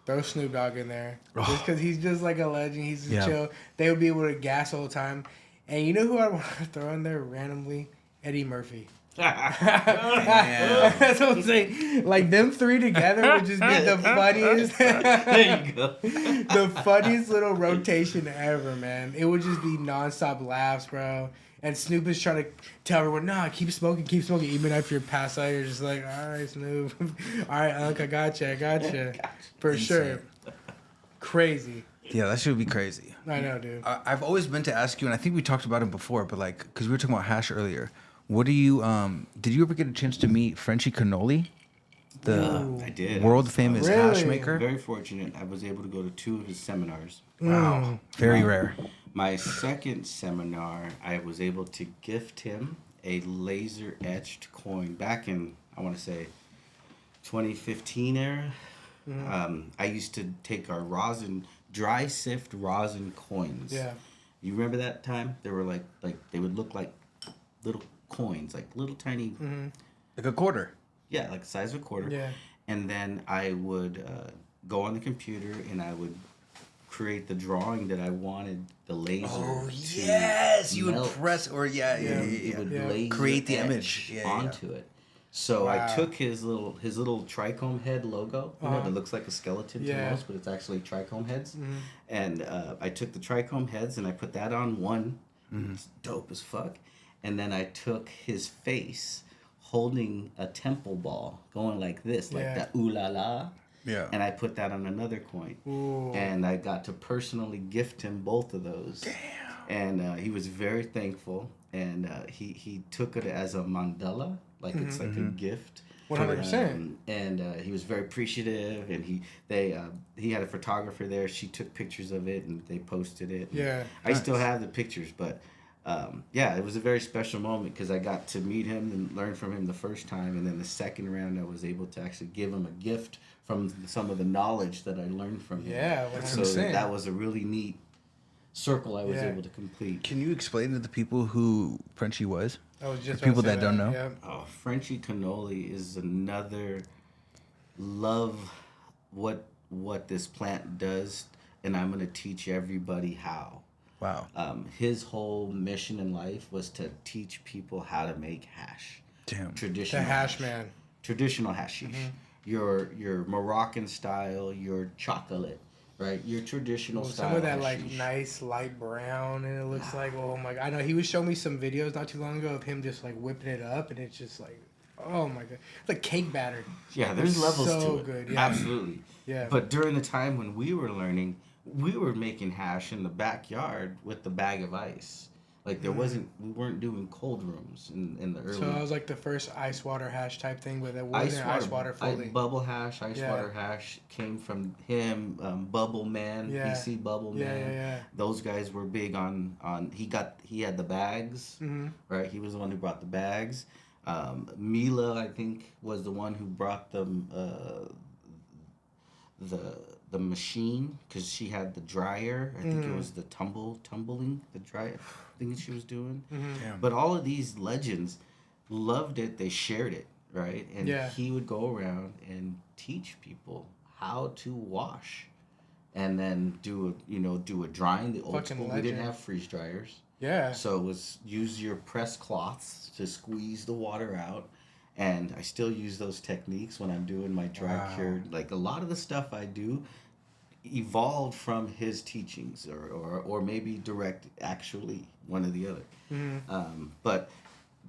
Throw Snoop Dogg in there. Just because he's just like a legend. He's just Yeah. chill. They would be able to gas all the time. And you know who I want to throw in there randomly? Eddie Murphy. That's what I'm saying. Like them three together would just be the funniest, There you go. the funniest little rotation ever, man. It would just be nonstop laughs, bro. And Snoop is trying to tell everyone, nah, keep smoking. Even after you're passed out, you're just like, all right, Snoop. All right, Unc, I gotcha. For sure. Crazy. Yeah, that should be crazy. I know, dude. I've always meant to ask you, and I think we talked about it before, but like, because we were talking about hash earlier. What do you, did you ever get a chance to meet Frenchie Cannoli? The I did. world famous Really? hash maker? Very fortunate. I was able to go to 2 of his seminars. Wow. Very rare. My second seminar, I was able to gift him a laser etched coin back in, I want to say, 2015 era. I used to take our rosin, dry sift rosin coins. Yeah. You remember that time? They were like they would look like little coins, like little tiny, Like a quarter. yeah, like the size of a quarter. Yeah. And then I would go on the computer and I would create the drawing that I wanted the laser to You would melt. press, or It would Yeah. laser Create the etch image. Yeah, yeah. onto it. So Wow. I took his little trichome head logo. You know, it looks like a skeleton Yeah. to most, but it's actually trichome heads. And I took the trichome heads and I put that on one. It's dope as fuck. And then I took his face holding a temple ball, going like this, like Yeah. that ooh la la. Yeah. And I put that on another coin. Ooh. And I got to personally gift him both of those. Damn. And he was very thankful. And he took it as a mandala, like it's like a gift. 100%. And he was very appreciative. And he had a photographer there. She took pictures of it and they posted it. And Yeah. I still have the pictures, but yeah, it was a very special moment because I got to meet him and learn from him the first time, and then the second round I was able to actually give him a gift from some of the knowledge that I learned from him. Yeah, so 100%. that was a really neat circle I was Yeah. able to complete. Can you explain to the people who Frenchie was? I was just For people about to say that don't know? Yeah. Oh, Frenchie Cannoli is another love what this plant does, and I'm gonna teach everybody how. Wow. His whole mission in life was to teach people how to make hash. Damn. The Traditional hash man. Traditional hashish. Your Moroccan style, your chocolate, right? Your traditional style. Some of that like hashish. nice light brown, and it looks like, oh my god. I know he was showing me some videos not too long ago of him just like whipping it up, and it's just like, oh my god, it's like cake batter. Yeah, there's levels so to it. good, yeah. Absolutely. Yeah. But during the time when we were learning, we were making hash in the backyard with the bag of ice. Like we weren't doing cold rooms in the early. So that was like the first ice water hash type thing, but that wasn't ice water fully. Bubble hash, ice Yeah. water hash came from him, Bubble Man, Yeah. PC Bubble Yeah, Man. yeah. Those guys were big on. He had the bags, right? He was the one who brought the bags. Mila, I think, was the one who brought them the machine because she had the dryer. I think it was the tumbling the dryer thing she was doing. Damn. But all of these legends loved it. They shared it, right? And Yeah. he would go around and teach people how to wash, and then do a drying the old Fucking school. We didn't legend. have freeze dryers. Yeah. So it was use your press cloths to squeeze the water out. And I still use those techniques when I'm doing my dry cure. Like a lot of the stuff I do evolved from his teachings or maybe direct, actually, one or the other. But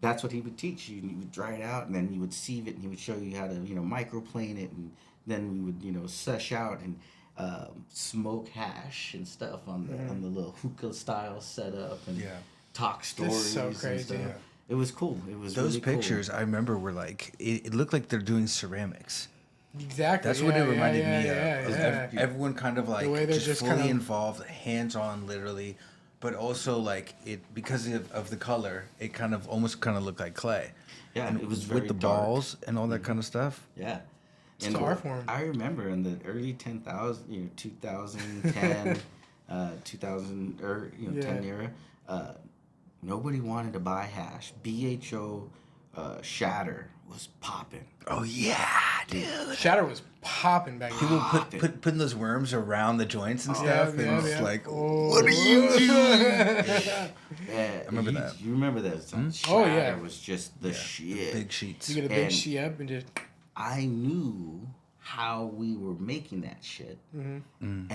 that's what he would teach you. You would dry it out, and then you would sieve it, and he would show you how to, microplane it, and then we would, sesh out and smoke hash and stuff on the little hookah style setup and talk stories so and crazy. stuff. Yeah. It was cool. It was Those really pictures cool. I remember were like it looked like they're doing ceramics. Exactly. That's what it reminded me of. Yeah. Everyone kind of like The way they're just just fully kind of- involved, hands on, literally, but also like it because of the color, it kind of almost kind of looked like clay. Yeah, and it was very with the dark. balls and all that kind of stuff. Yeah. It's an art form. I remember in the early 10,000, 2010, 2000, or, 10 era, nobody wanted to buy hash. BHO shatter was popping. Oh yeah, dude. Shatter was popping back People then. putting those worms around the joints and stuff, and it's like, Oh. what are you doing? I remember that. You remember that? Shatter Oh, yeah. was just the shit. Big sheets. You get a big And- sheet up and just... I knew how we were making that shit, and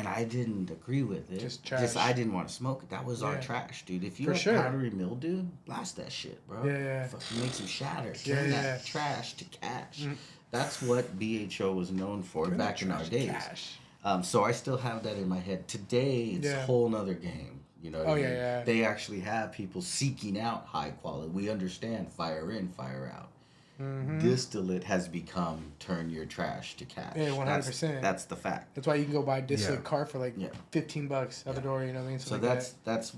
I didn't agree with it. Just trash. I didn't want to smoke it. That was our Yeah. trash, dude. If you For have sure. powdery mildew, blast that shit, bro. Yeah. Fucking make some shatter. Yeah, Turn yeah. that trash to cash. That's what BHO was known for back in our Trash days. cash. So I still have that in my head. Today, it's Yeah. a whole nother game. You know what I mean? Yeah. They actually have people seeking out high quality. We understand fire in, fire out. Distillate has become turn your trash to cash. Yeah, 100%. That's the fact. That's why you can go buy a distillate Yeah. cart for like Yeah. $15 out the door, you know what I mean? So Something like that's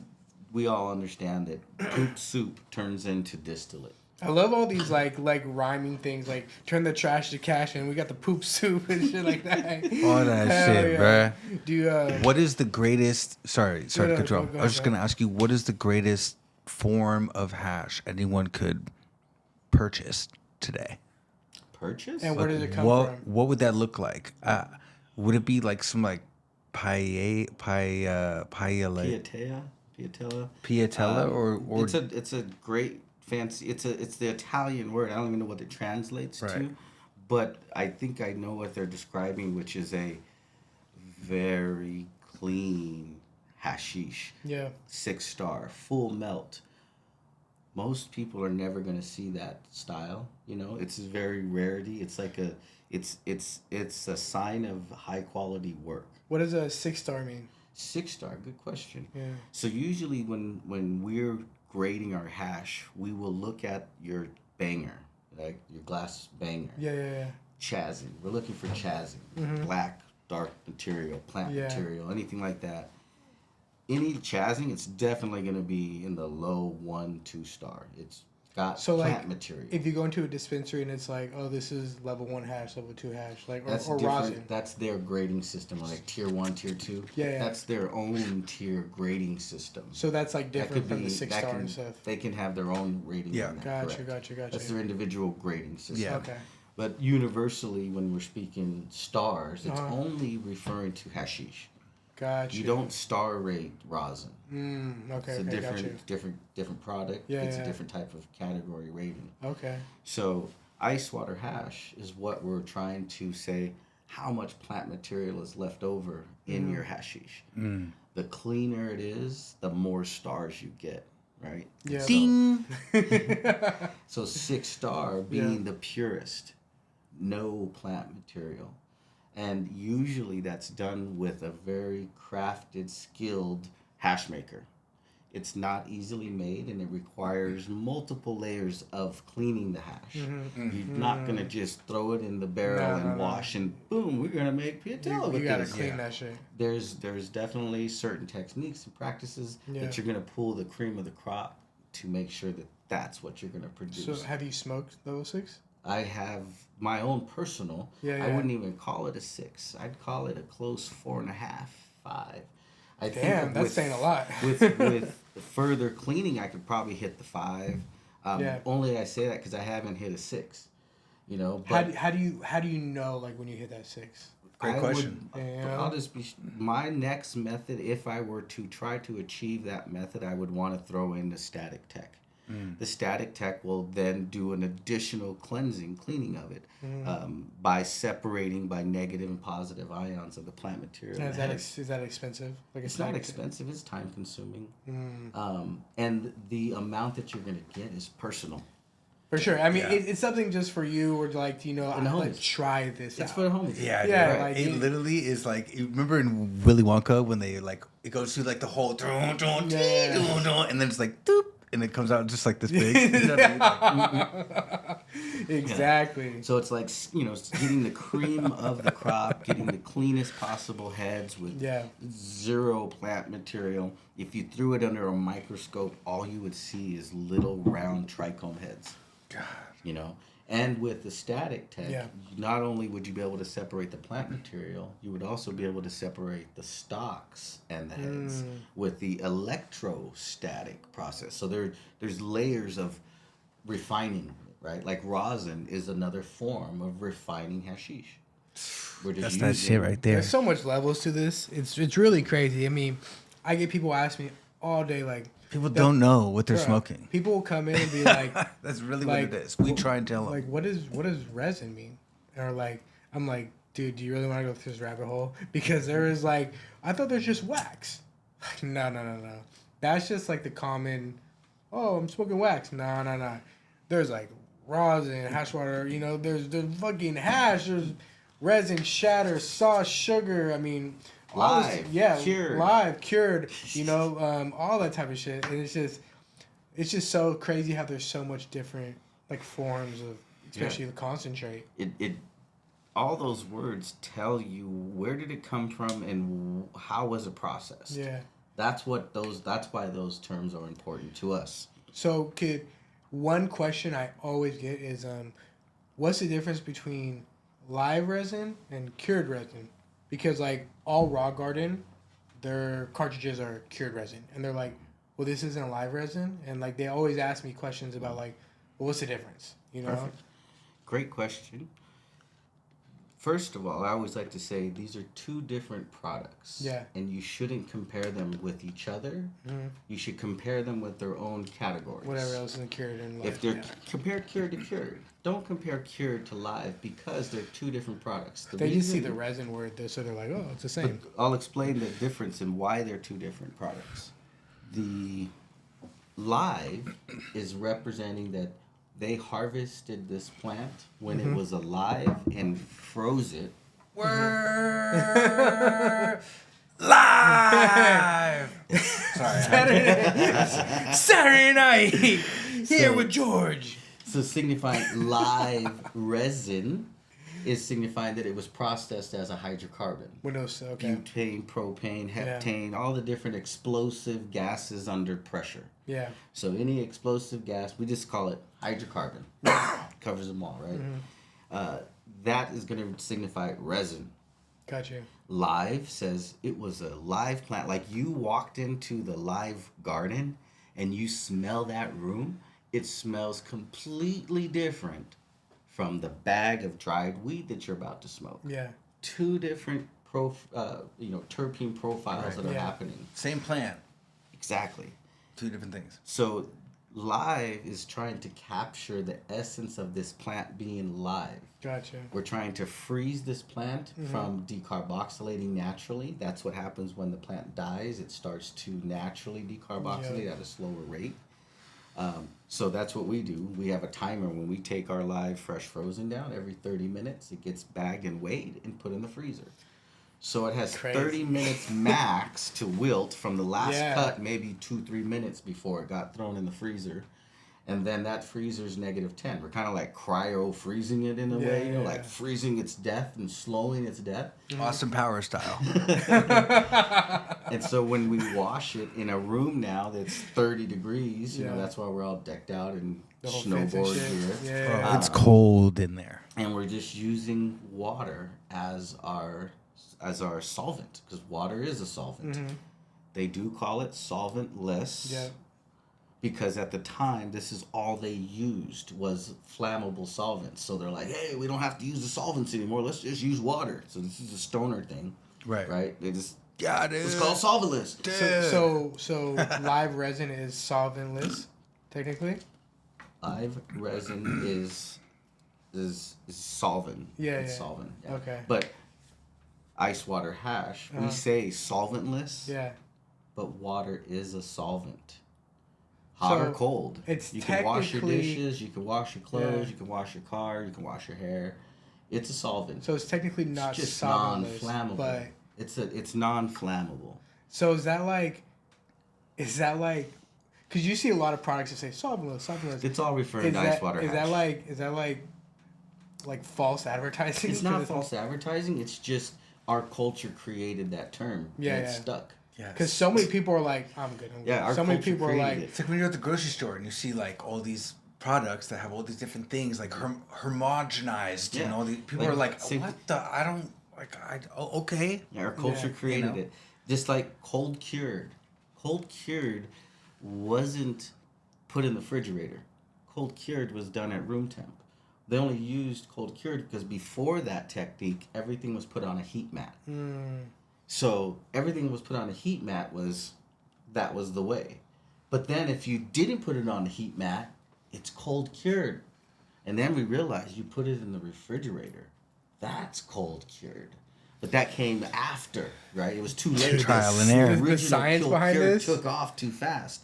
we all understand that poop soup turns into distillate. that. I love all these like rhyming things, like turn the trash to cash, and we got the poop soup and shit like that. All that Hell shit, yeah. bruh. Do you, What is the greatest? Sorry to No, cut you go- off. go I was just ahead. gonna ask you, what is the greatest form of hash anyone could purchase today? Purchase? And where did it come what from? What would that look like? Would it be like some like piatella or it's a great fancy it's the Italian word. I don't even know what it translates Right. to, but I think I know what they're describing, which is a very clean hashish. Yeah. 6-star full melt. Most people are never going to see that style. It's a very rarity. It's like it's a sign of high quality work. What does a 6-star mean? 6-star, good question. Yeah. So usually when we're grading our hash, we will look at your banger, like your glass banger. Yeah. Chazing. We're looking for chazing. Black, dark material, plant Yeah. material, anything like that. Any chazing, it's definitely going to be in the low 1-2 star. It's got So plant like, material. if you go into a dispensary and it's like, oh, this is level 1 hash, level 2 hash, like That's or different. rosin. That's their grading system, like tier 1, tier 2. Yeah. That's their own tier grading system. So that's like That different could from be the 6-star and stuff. They can have their own rating. Yeah. on that, Gotcha. correct. That's their individual grading system. Yeah. Okay. But universally, when we're speaking stars, it's Uh-huh. only referring to hashish. Gotcha. You don't star rate rosin. Okay. It's a Gotcha. different product. Yeah, It's yeah. a different type of category rating. Okay. So ice water hash is what we're trying to say how much plant material is left over in your hashish. The cleaner it is, the more stars you get, right? Yeah. ding. So 6-star being the purest, no plant material. And usually that's done with a very crafted, skilled hash maker. It's not easily made, and it requires multiple layers of cleaning the hash. You're not going to just throw it in the barrel and wash and boom, we're going to make piatella You with gotta this. clean that shit. There's definitely certain techniques and practices that you're going to pull the cream of the crop to make sure that that's what you're going to produce. So have you smoked level 6? I have my own personal. Yeah. I wouldn't even call it a 6. I'd call it a close 4.5, 5. I Damn, think that's saying a lot. with further cleaning, I could probably hit the 5. Yeah. Only I say that because I haven't hit a 6. But How do you know like when you hit that 6? Great question. I'll just be my next method. If I were to try to achieve that method, I would want to throw in the static tech. The static tech will then do an additional cleaning of it by separating by negative and positive ions of the plant material. Is that expensive? Like It's not expensive. It's time consuming, and the amount that you're going to get is personal. For sure. I mean, it's something just for you, or like, you know, like try this. It's out. for the homies. Yeah, Yeah, dude. like, It literally is like, you remember in Willy Wonka when they like, it goes through like the whole, and then it's like, doop, and it comes out just like this big. You know what I mean? Exactly. Yeah. So it's like, you know, getting the cream of the crop, getting the cleanest possible heads with zero plant material. If you threw it under a microscope, all you would see is little round trichome heads. God. You know, and with the static tech, not only would you be able to separate the plant material, you would also be able to separate the stalks and the heads with the electrostatic process. So there's layers of refining, right? Like rosin is another form of refining hashish. That's that shit right there. There's so much levels to this. It's really crazy. I mean, I get people ask me all day, like, people don't know what they're smoking. People will come in and be like, that's really what it is. We try and tell them. Like, what does resin mean? Or like, I'm like, dude, do you really want to go through this rabbit hole? Because there is like, I thought there's just wax. No. That's just like the common, oh, I'm smoking wax. No. There's like rosin, hash water, you know, there's fucking hash, there's resin, shatter, sauce, sugar. I mean, live, cured, you know, all that type of shit. And it's just so crazy how there's so much different like forms of, especially the concentrate. It all those words tell you where did it come from and how was it processed. Yeah. That's why those terms are important to us. So one question I always get is what's the difference between live resin and cured resin? Because like all Raw Garden, their cartridges are cured resin, and they're like, well, this isn't a live resin, and like they always ask me questions about like, well, what's the difference? You know. Perfect. Great question. First of all, I always like to say these are two different products. Yeah. And you shouldn't compare them with each other. Mm-hmm. You should compare them with their own categories. Whatever else is cured and live. If they're compare cured to cured. Don't compare cured to live because they're two different products. They just see the resin word, so they're like, oh, it's the same. But I'll explain the difference and why they're two different products. The live is representing that they harvested this plant when it was alive and froze it. We're live! Sorry. Saturday night here with George. So signifying live resin is signifying that it was processed as a hydrocarbon. Butane, propane, heptane, all the different explosive gases under pressure. Yeah. So any explosive gas, we just call it hydrocarbon. Covers them all, right? Mm-hmm. That is going to signify resin. Gotcha. Live says it was a live plant. Like you walked into the live garden and you smell that room, it smells completely different from the bag of dried weed that you're about to smoke. Yeah. Two different terpene profiles that are happening. Same plant. Exactly. Two different things. So live is trying to capture the essence of this plant being live. Gotcha. We're trying to freeze this plant from decarboxylating naturally. That's what happens when the plant dies. It starts to naturally decarboxylate at a slower rate. So that's what we do. We have a timer when we take our live fresh frozen down. Every 30 minutes, it gets bagged and weighed and put in the freezer. So it has 30 minutes max to wilt from the last cut, maybe 2-3 minutes before it got thrown in the freezer. And then that freezer's -10. We're kind of like cryo freezing it in a way, like freezing its death and slowing its death. Austin Powers style. And so when we wash it in a room now that's 30 degrees, you know, that's why we're all decked out in snowboard gear. Yeah. It's cold in there. And we're just using water as our solvent, because water is a solvent. Mm-hmm. They do call it solventless. Yeah. because at the time, this is all they used was flammable solvents. So they're like, hey, we don't have to use the solvents anymore. Let's just use water. So this is a stoner thing. Right? They just, Got it. it's called solventless. So live resin is solventless, technically. Live resin is solvent. Yeah, It's yeah. solvent. Yeah. Okay. But ice water hash, we say solventless. Yeah. But water is a solvent. Hot or cold. It's you can wash your technically- dishes, you can wash your clothes, you can wash your car, you can wash your hair. It's a solvent. So it's technically not it's just solventless, non-flammable. but It's non-flammable. so is that like, because you see a lot of products that say solventless. It's all referring to ice water hash. Is that like false advertising? It's not false advertising. It's just our culture created that term. Yeah, and it's yeah. stuck. Because so many people are like, I'm good. Yeah, our so many culture people are created like, it. It's like when you're at the grocery store and you see like all these products that have all these different things like homogenized and Yeah. all these people Like, are like, same what the? I don't like. Okay. Yeah, our culture Yeah. created You know? it. Just like cold cured. Cold cured wasn't put in the refrigerator. Cold cured was done at room temp. They only used cold cured because before that technique, everything was put on a heat mat. So everything was put on a heat mat that was the way. But then if you didn't put it on a heat mat, it's cold cured. And then we realized you put it in the refrigerator. That's cold cured. But that came after, right? It was too late. Trial and error. The The science cold behind cured this? took off too fast.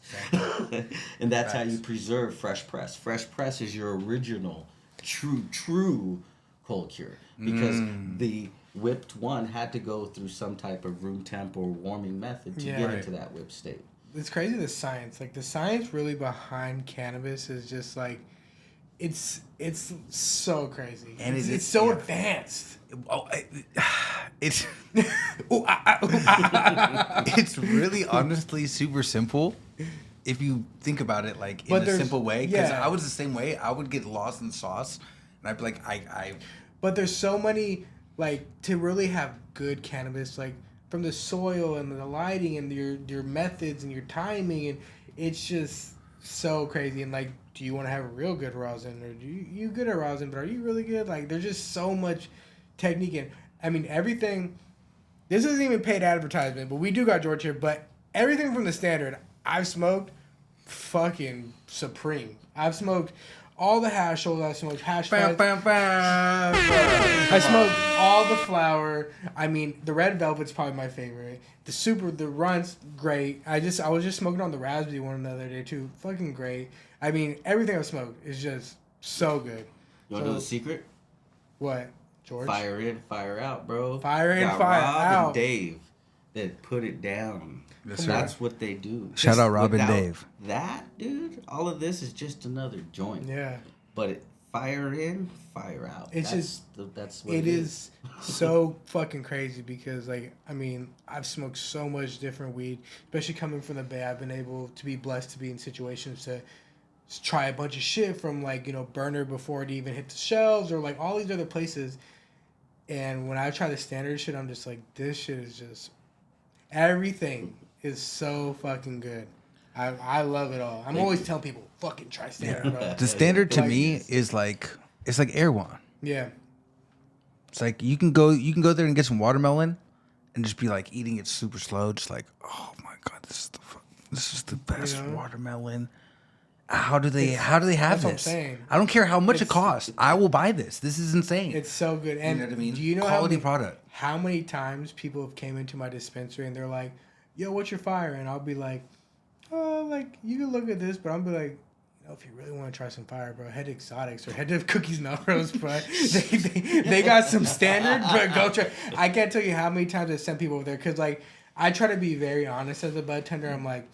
And that's how you preserve fresh press. Fresh press is your original, true cold cure. Because the whipped one had to go through some type of room temp or warming method to Yeah. get Right. into that whipped state. it's crazy the science. Like the science really behind cannabis is just like, it's so crazy. And it's so advanced. Oh, it's it's really honestly super simple if you think about it like in But a there's- simple way. Because yeah. I was the same way. I would get lost in sauce, and I'd be like, But there's so many, like, to really have good cannabis, like from the soil and the lighting and your methods and your timing, and it's just so crazy. And like, do you want to have a real good rosin, or do you good at rosin, but are you really good? Like, there's just so much technique, and I mean everything. This isn't even paid advertisement, but we do got George here. But everything from the standard I've smoked, fucking supreme. I've smoked all the hash holes. I smoked hash flights. I smoked all the flower. I mean, the red velvet's probably my favorite. The runt's great. I was just smoking on the raspberry one the other day too. Fucking great. I mean, everything I've smoked is just so good. You want to know the secret? What, George? Fire in, fire out, bro. Fire in, Got fire Rob out. and Dave that put it down. Yes, sir. That's what they do. Shout out Rob and Without Dave. That, dude, all of this is just another joint. Yeah. But fire in, fire out. It's that's what It is so fucking crazy because, like, I mean, I've smoked so much different weed, especially coming from the Bay. I've been able to be blessed to be in situations to try a bunch of shit from, like, you know, Burner before it even hit the shelves or, like, all these other places. And when I try the standard shit, I'm just like, this shit is just... Everything is so fucking good. I love it all. I'm always telling people, fucking try standard, bro. The standard to Like me this. is like it's like Erewhon. Yeah. It's like you can go there and get some watermelon, and just be like eating it super slow, just like, oh my god, this is the best You know? watermelon. How do they have that's what I'm this? saying. I don't care how much it It's- costs. I will buy this. This is insane. It's so good. And you know what I mean? do you know Quality product. how many times people have came into my dispensary and they're like, yo, what's your fire? And I'll be like, oh, like, you can look at this, but I'll be like, you know, if you really want to try some fire, bro, head to Exotics or head to Cookies Melrose, bro. they got some standard, but go try. I can't tell you how many times I sent people over there because, like, I try to be very honest as a bud tender. I'm like,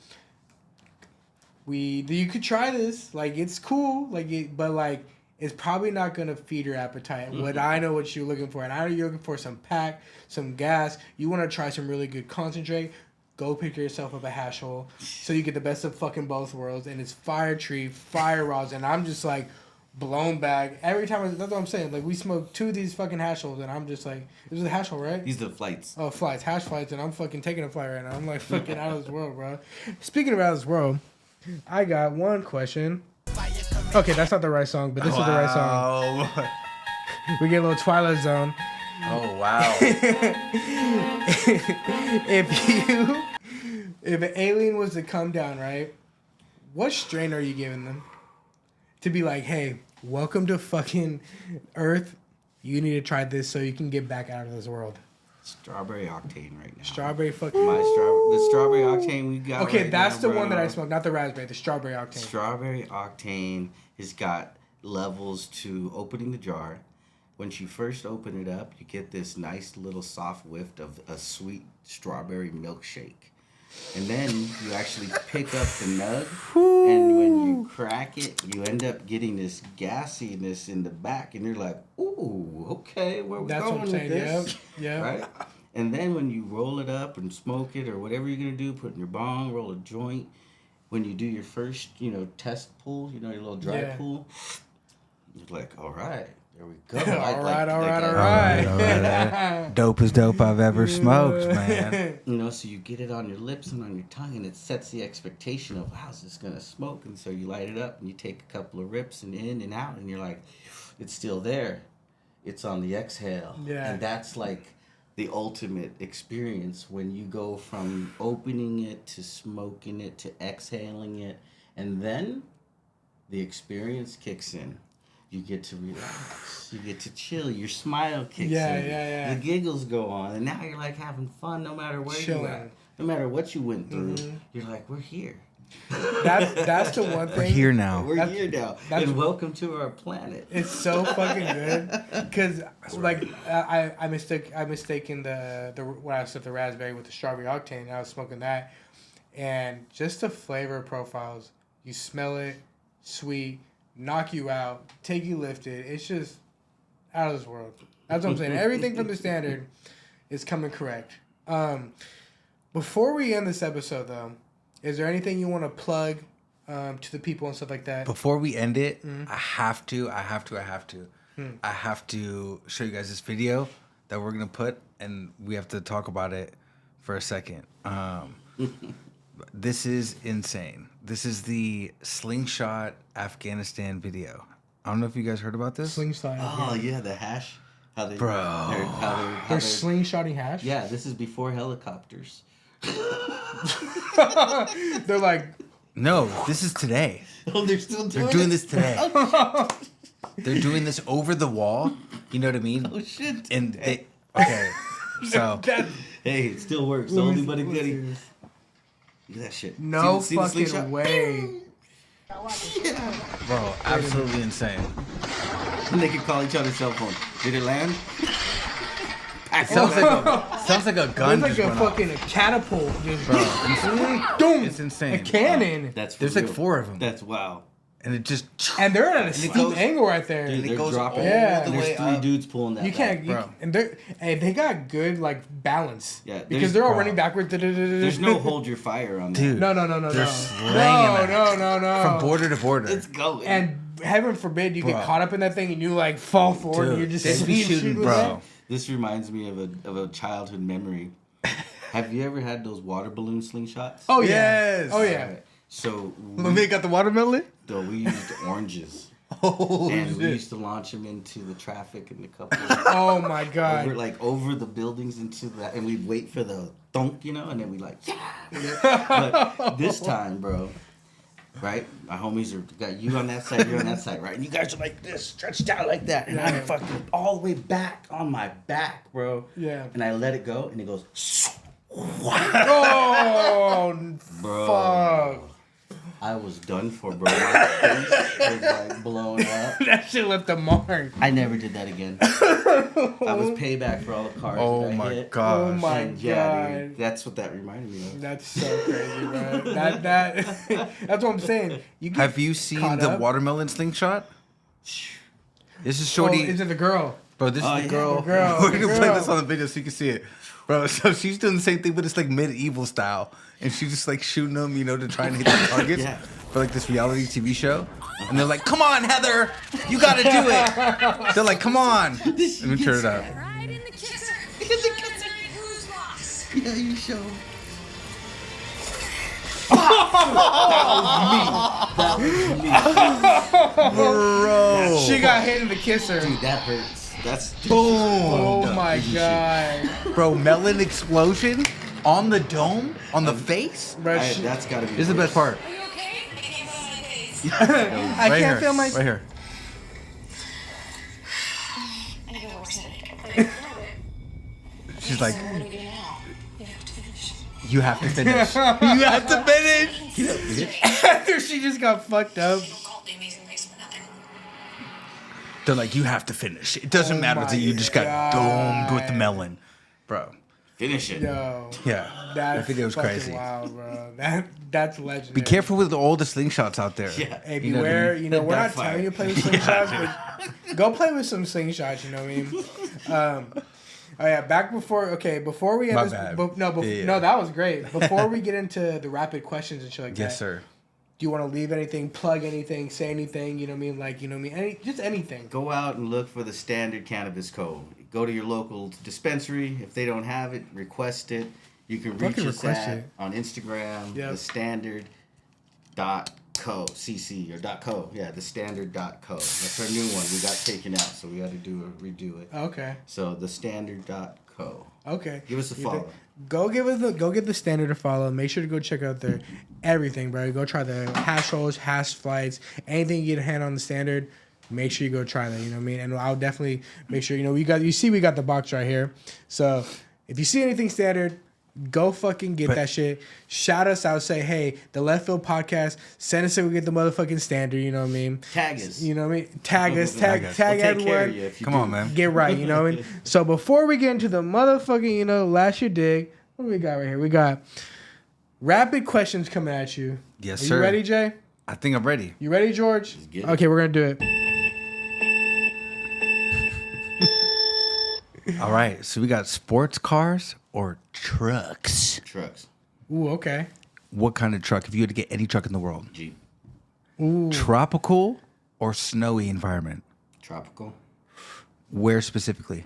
you could try this, like, it's cool, like, but like, it's probably not gonna feed your appetite. What I know what you're looking for, and I know you're looking for some pack, some gas. You want to try some really good concentrate. Go pick yourself up a hash hole, so you get the best of fucking both worlds. And it's fire tree, fire rosin. I'm just like blown back every time. That's what I'm saying. Like, we smoked 2 of these fucking hash holes, and I'm just like, this is a hash hole, right? These are the flights. Oh, flights, hash flights, and I'm fucking taking a flight right now. I'm like fucking out of this world, bro. Speaking of out of this world, I got one question. Okay, that's not the right song, but this is the right song. Oh, We get a little Twilight Zone. oh wow. If an alien was to come down, right? What strain are you giving them? To be like, hey, welcome to fucking Earth. You need to try this so you can get back out of this world. Strawberry octane right now. Strawberry fucking. The strawberry octane we got. Okay, right that's now, the one that I bro. smoked, not the raspberry, the strawberry octane. Strawberry octane has got levels to opening the jar. Once you first open it up, you get this nice little soft whiff of a sweet strawberry milkshake. And then you actually pick up the nug, and when you crack it, you end up getting this gassiness in the back, and you're like, ooh, okay, where we That's going what I'm with saying, this? yeah. Right? And then when you roll it up and smoke it or whatever you're going to do, put in your bong, roll a joint, when you do your first, test pull, your little dry pull, you're like, all right, there we go. All right. Dopest dope I've ever smoked, man. So you get it on your lips and on your tongue, and it sets the expectation of how's this gonna smoke. And so you light it up, and you take a couple of rips and in and out, and you're like, it's still there. It's on the exhale. Yeah. And that's like the ultimate experience when you go from opening it to smoking it to exhaling it, and then the experience kicks in. You get to relax. You get to chill. Your smile kicks in. Yeah. The giggles go on, and now you're like having fun no matter where you're at. No matter what you went through, you're like, we're here. That's the one thing. We're here now. We're here now. And welcome to our planet. It's so fucking good because like I mistaken the when I said the raspberry with the strawberry octane. I was smoking that, and just the flavor profiles. You smell it, sweet. Knock you out, take you lifted. It's just out of this world. That's what I'm saying. Everything from the standard is coming correct. Before we end this episode, though, is there anything you want to plug to the people and stuff like that? Before we end it, I have to show you guys this video that we're gonna put, and we have to talk about it for a second. This is insane. This is the Slingshot Afghanistan video. I don't know if you guys heard about this. Slingshot. Oh, yeah, the hash. How they, Bro. They're slingshotting hash? Yeah, this is before helicopters. They're like... No, this is today. Oh, they're still doing They're doing this today. They're doing this over the wall. You know what I mean? Oh, shit. And they... Okay, so... Hey, it still works. Oldie but a goodie. Look at that shit. No See the fucking slingshot? way. Bro, absolutely insane. And they can call each other's cell phone. Did it land? It sounds like a gun It's like just a went off. fucking catapult. Just Bro, it's insane. A cannon. That's for There's like real. 4 of them. That's wow. And it just... And they're at a steep goes- angle right there. Dude, it they're goes dropping. all Yeah. the There's way 3 up. dudes pulling that You can't, back. and they got good like balance. Yeah, because there's- they're all bro. running backwards. There's no hold your fire on that. Dude. No. They're slanging it. No. From border to border. It's going. And heaven forbid you Bro. get caught up in that thing and you like fall forward. And you're just they be shooting, with bro. This reminds me of a childhood memory. Have you ever had those water balloon slingshots? Oh yeah. Yes. Oh yeah. Right. So Let got the watermelon? we used oranges. Oh, And we shit. used to launch them into the traffic in the couple Oh my god. over the buildings into that, and we'd wait for the thunk, and then we'd like, yeah. But this time, bro, right? My homies got you on that side, you're on that side, right? And you guys are like this, stretched out like that, and I'm fucking all the way back on my back, bro. Yeah. And I let it go, and it goes, Oh bro. fuck. I was done for, bro. My face was like blown up. That shit left a mark. I never did that again. I was payback for all the cars Oh that I my hit. gosh. Oh my And yeah, god. dude, that's what that reminded me of. That's so crazy, bro. That's what I'm saying. You get Have you seen caught the up. watermelon slingshot? This is Oh, Shorty. is it the girl? Bro, this Oh, is yeah. the girl. The girl, We're the gonna play girl. this on the video so you can see it. Bro, so she's doing the same thing, but it's like medieval style. And she's just like shooting them, to try and hit the targets Yeah. for like this reality TV show. And they're like, come on, Heather, you gotta do it. They're like, come on. Let me turn it up. Right in the kisser. Who's lost? Yeah, you show. Bro. She got hit in the kisser. Dude, that hurts. That's Boom. Oh my god. Bro, melon explosion on the dome, on the face. Bro, That's gotta be. This is the best part. Are you okay? I can't feel my face. I Right can't here. feel my. Right here. I have a worse headache. She's like, What do we do now? You have to finish. you have to finish. You have to finish. Get up, bitch. After she just got fucked up. Don't call it the amazing race for nothing. They're like, you have to finish. It doesn't matter my that you just got domed with the melon, bro. Finish it. Yo. Yeah, That's that video was fucking crazy. Wild, bro. That's legendary. Be careful with all the slingshots out there. Yeah. Hey, You know what I beware. mean? You know, we're not Backfire. telling you to play with slingshots, but go play with some slingshots. You know what I mean? Oh yeah, before we end My this, bad. no, Yeah. that was great. Before we get into the rapid questions and shit like that, Yes, sir. do you want to leave anything, plug anything, say anything? You know what I mean? Like, you know what I mean? Just anything. Go out and look for the standard cannabis code. Go to your local dispensary. If they don't have it, request it. You can reach Fucking us request at it. on Instagram, Yep. the standard dot co cc or dot co. Yeah, the standard dot co. That's our new one. We got taken out, so we got to redo it. Okay. So the standard dot co. Okay. Give us a You follow. think- Go get the standard to follow. Make sure to go check out their everything, bro. Go try the hash rolls, hash flights, anything you get a hand on the standard. Make sure you go try that. You know what I mean? And I'll definitely make sure. You know, we got the box right here. So if you see anything standard, go fucking get that shit. Shout us out. Say, hey, the Left Field Podcast. Send us so we get the motherfucking standard. You know what I mean? Tag us. You know what I mean? Tag us. Tag us. We'll take care of everyone. you if you Come do. on, man. Get right, you know what I mean? So before we get into the motherfucking, you know, last year dig, what do we got right here? We got rapid questions coming at you. Yes, Are sir. you ready, Jay? I think I'm ready. You ready, George? get it. Okay, we're gonna do it. All right, so we got sports cars or trucks. Trucks. Ooh, okay. What kind of truck? If you had to get any truck in the world, Jeep. Ooh. tropical or snowy environment? Tropical. Where specifically?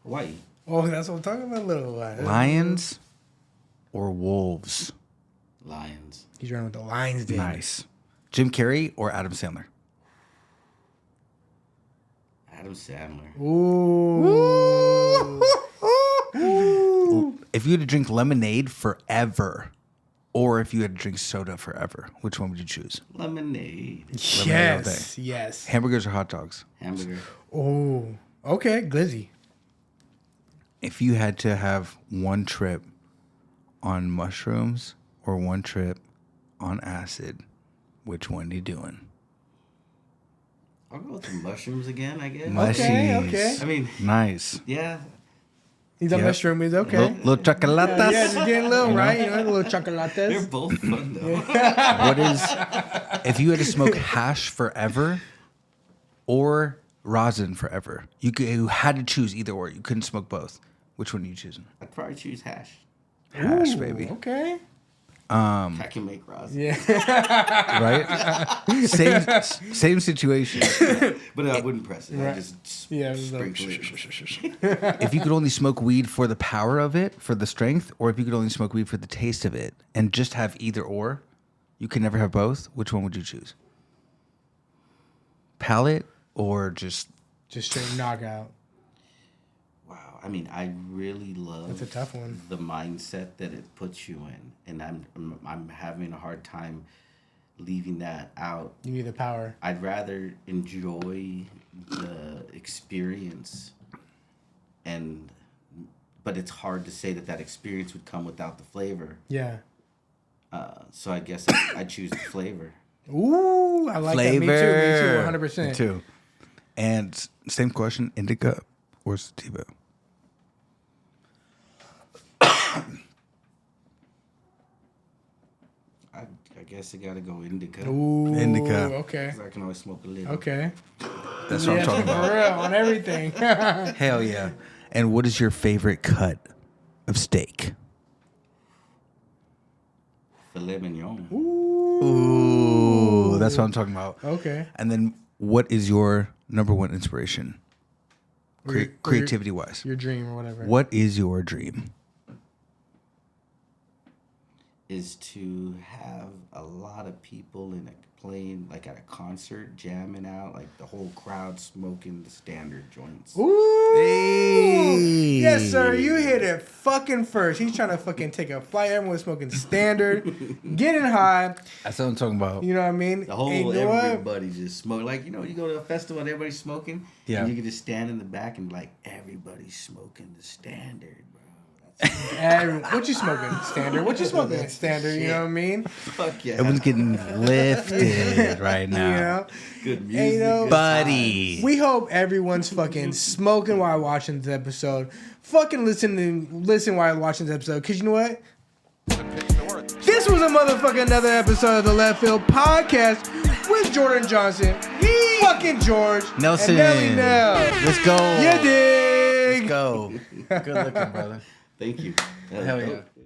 Hawaii. Oh, that's what I'm talking about, little one. Lions or wolves? Lions. He's running with the Lions, dude. Nice. Jim Carrey or Adam Sandler? Adam Sandler. Ooh. If you had to drink lemonade forever, or if you had to drink soda forever, which one would you choose? Lemonade. Yes. Yes. Hamburgers or hot dogs? Hamburger. Oh. Okay, glizzy. If you had to have one trip on mushrooms or one trip on acid, which one are you doing? I'll go with the mushrooms again, I guess. Mushies. okay. I mean, Nice. yeah. He's a Yep. mushroom. He's okay. Little chocolatas. Yeah, just getting a little, right? You know, a little They're chocolates. both fun, though. What is, if you had to smoke hash forever or rosin forever, you had to choose either or. You couldn't smoke both. Which one are you choosing? I'd probably choose hash. Hash, Ooh, baby. Okay. I can make rosin. Yeah. Right? Same situation. But I wouldn't press it. Right. I just Yeah, it was like, sprinkle it. If you could only smoke weed for the power of it, for the strength, or if you could only smoke weed for the taste of it, and just have either or, you can never have both, which one would you choose? Palate or just... Just straight knockout. Wow. I mean, I really love That's a tough one. the mindset that it puts you in. And I'm having a hard time leaving that out. You need the power. I'd rather enjoy the experience, but it's hard to say that experience would come without the flavor. Yeah. So I guess I choose the flavor. Ooh, I like flavor. that. Me too. 100%. Me too. And same question, indica or sativa? I guess I gotta go indica. Ooh. Indica. Okay. 'Cause I can always smoke a little. Okay. That's what I'm talking For about. real, on everything. Hell yeah. And what is your favorite cut of steak? Filet mignon. Ooh, that's what I'm talking about. Okay. And then what is your number one inspiration? Creativity wise. Your dream or whatever. What is your dream? is to have a lot of people playing like at a concert, jamming out, like the whole crowd smoking the standard joints. Ooh. Hey. Yes, sir. You hit it fucking first. He's trying to fucking take a flight. Everyone's smoking standard, getting high. That's what I'm talking about. You know what I mean? The whole And you know what? everybody just smoke. Like, you know, you go to a festival and everybody's smoking. Yeah. And you can just stand in the back and like everybody's smoking the standard, bro. What you smoking? Standard. What you smoking? Standard. You know what I mean? Fuck yeah. Everyone's getting lifted right now. You know? Good music. And, you know, good Buddy. times. We hope everyone's fucking smoking while watching this episode. Fucking listen while watching this episode. Cause you know what? This was a motherfucking another episode of the Left Field Podcast with Jordan Johnson, fucking George, Nelson. and Nelly Nell. Let's go. You dig? Let's go. Good looking, brother. Thank you. That was Hell dope. yeah.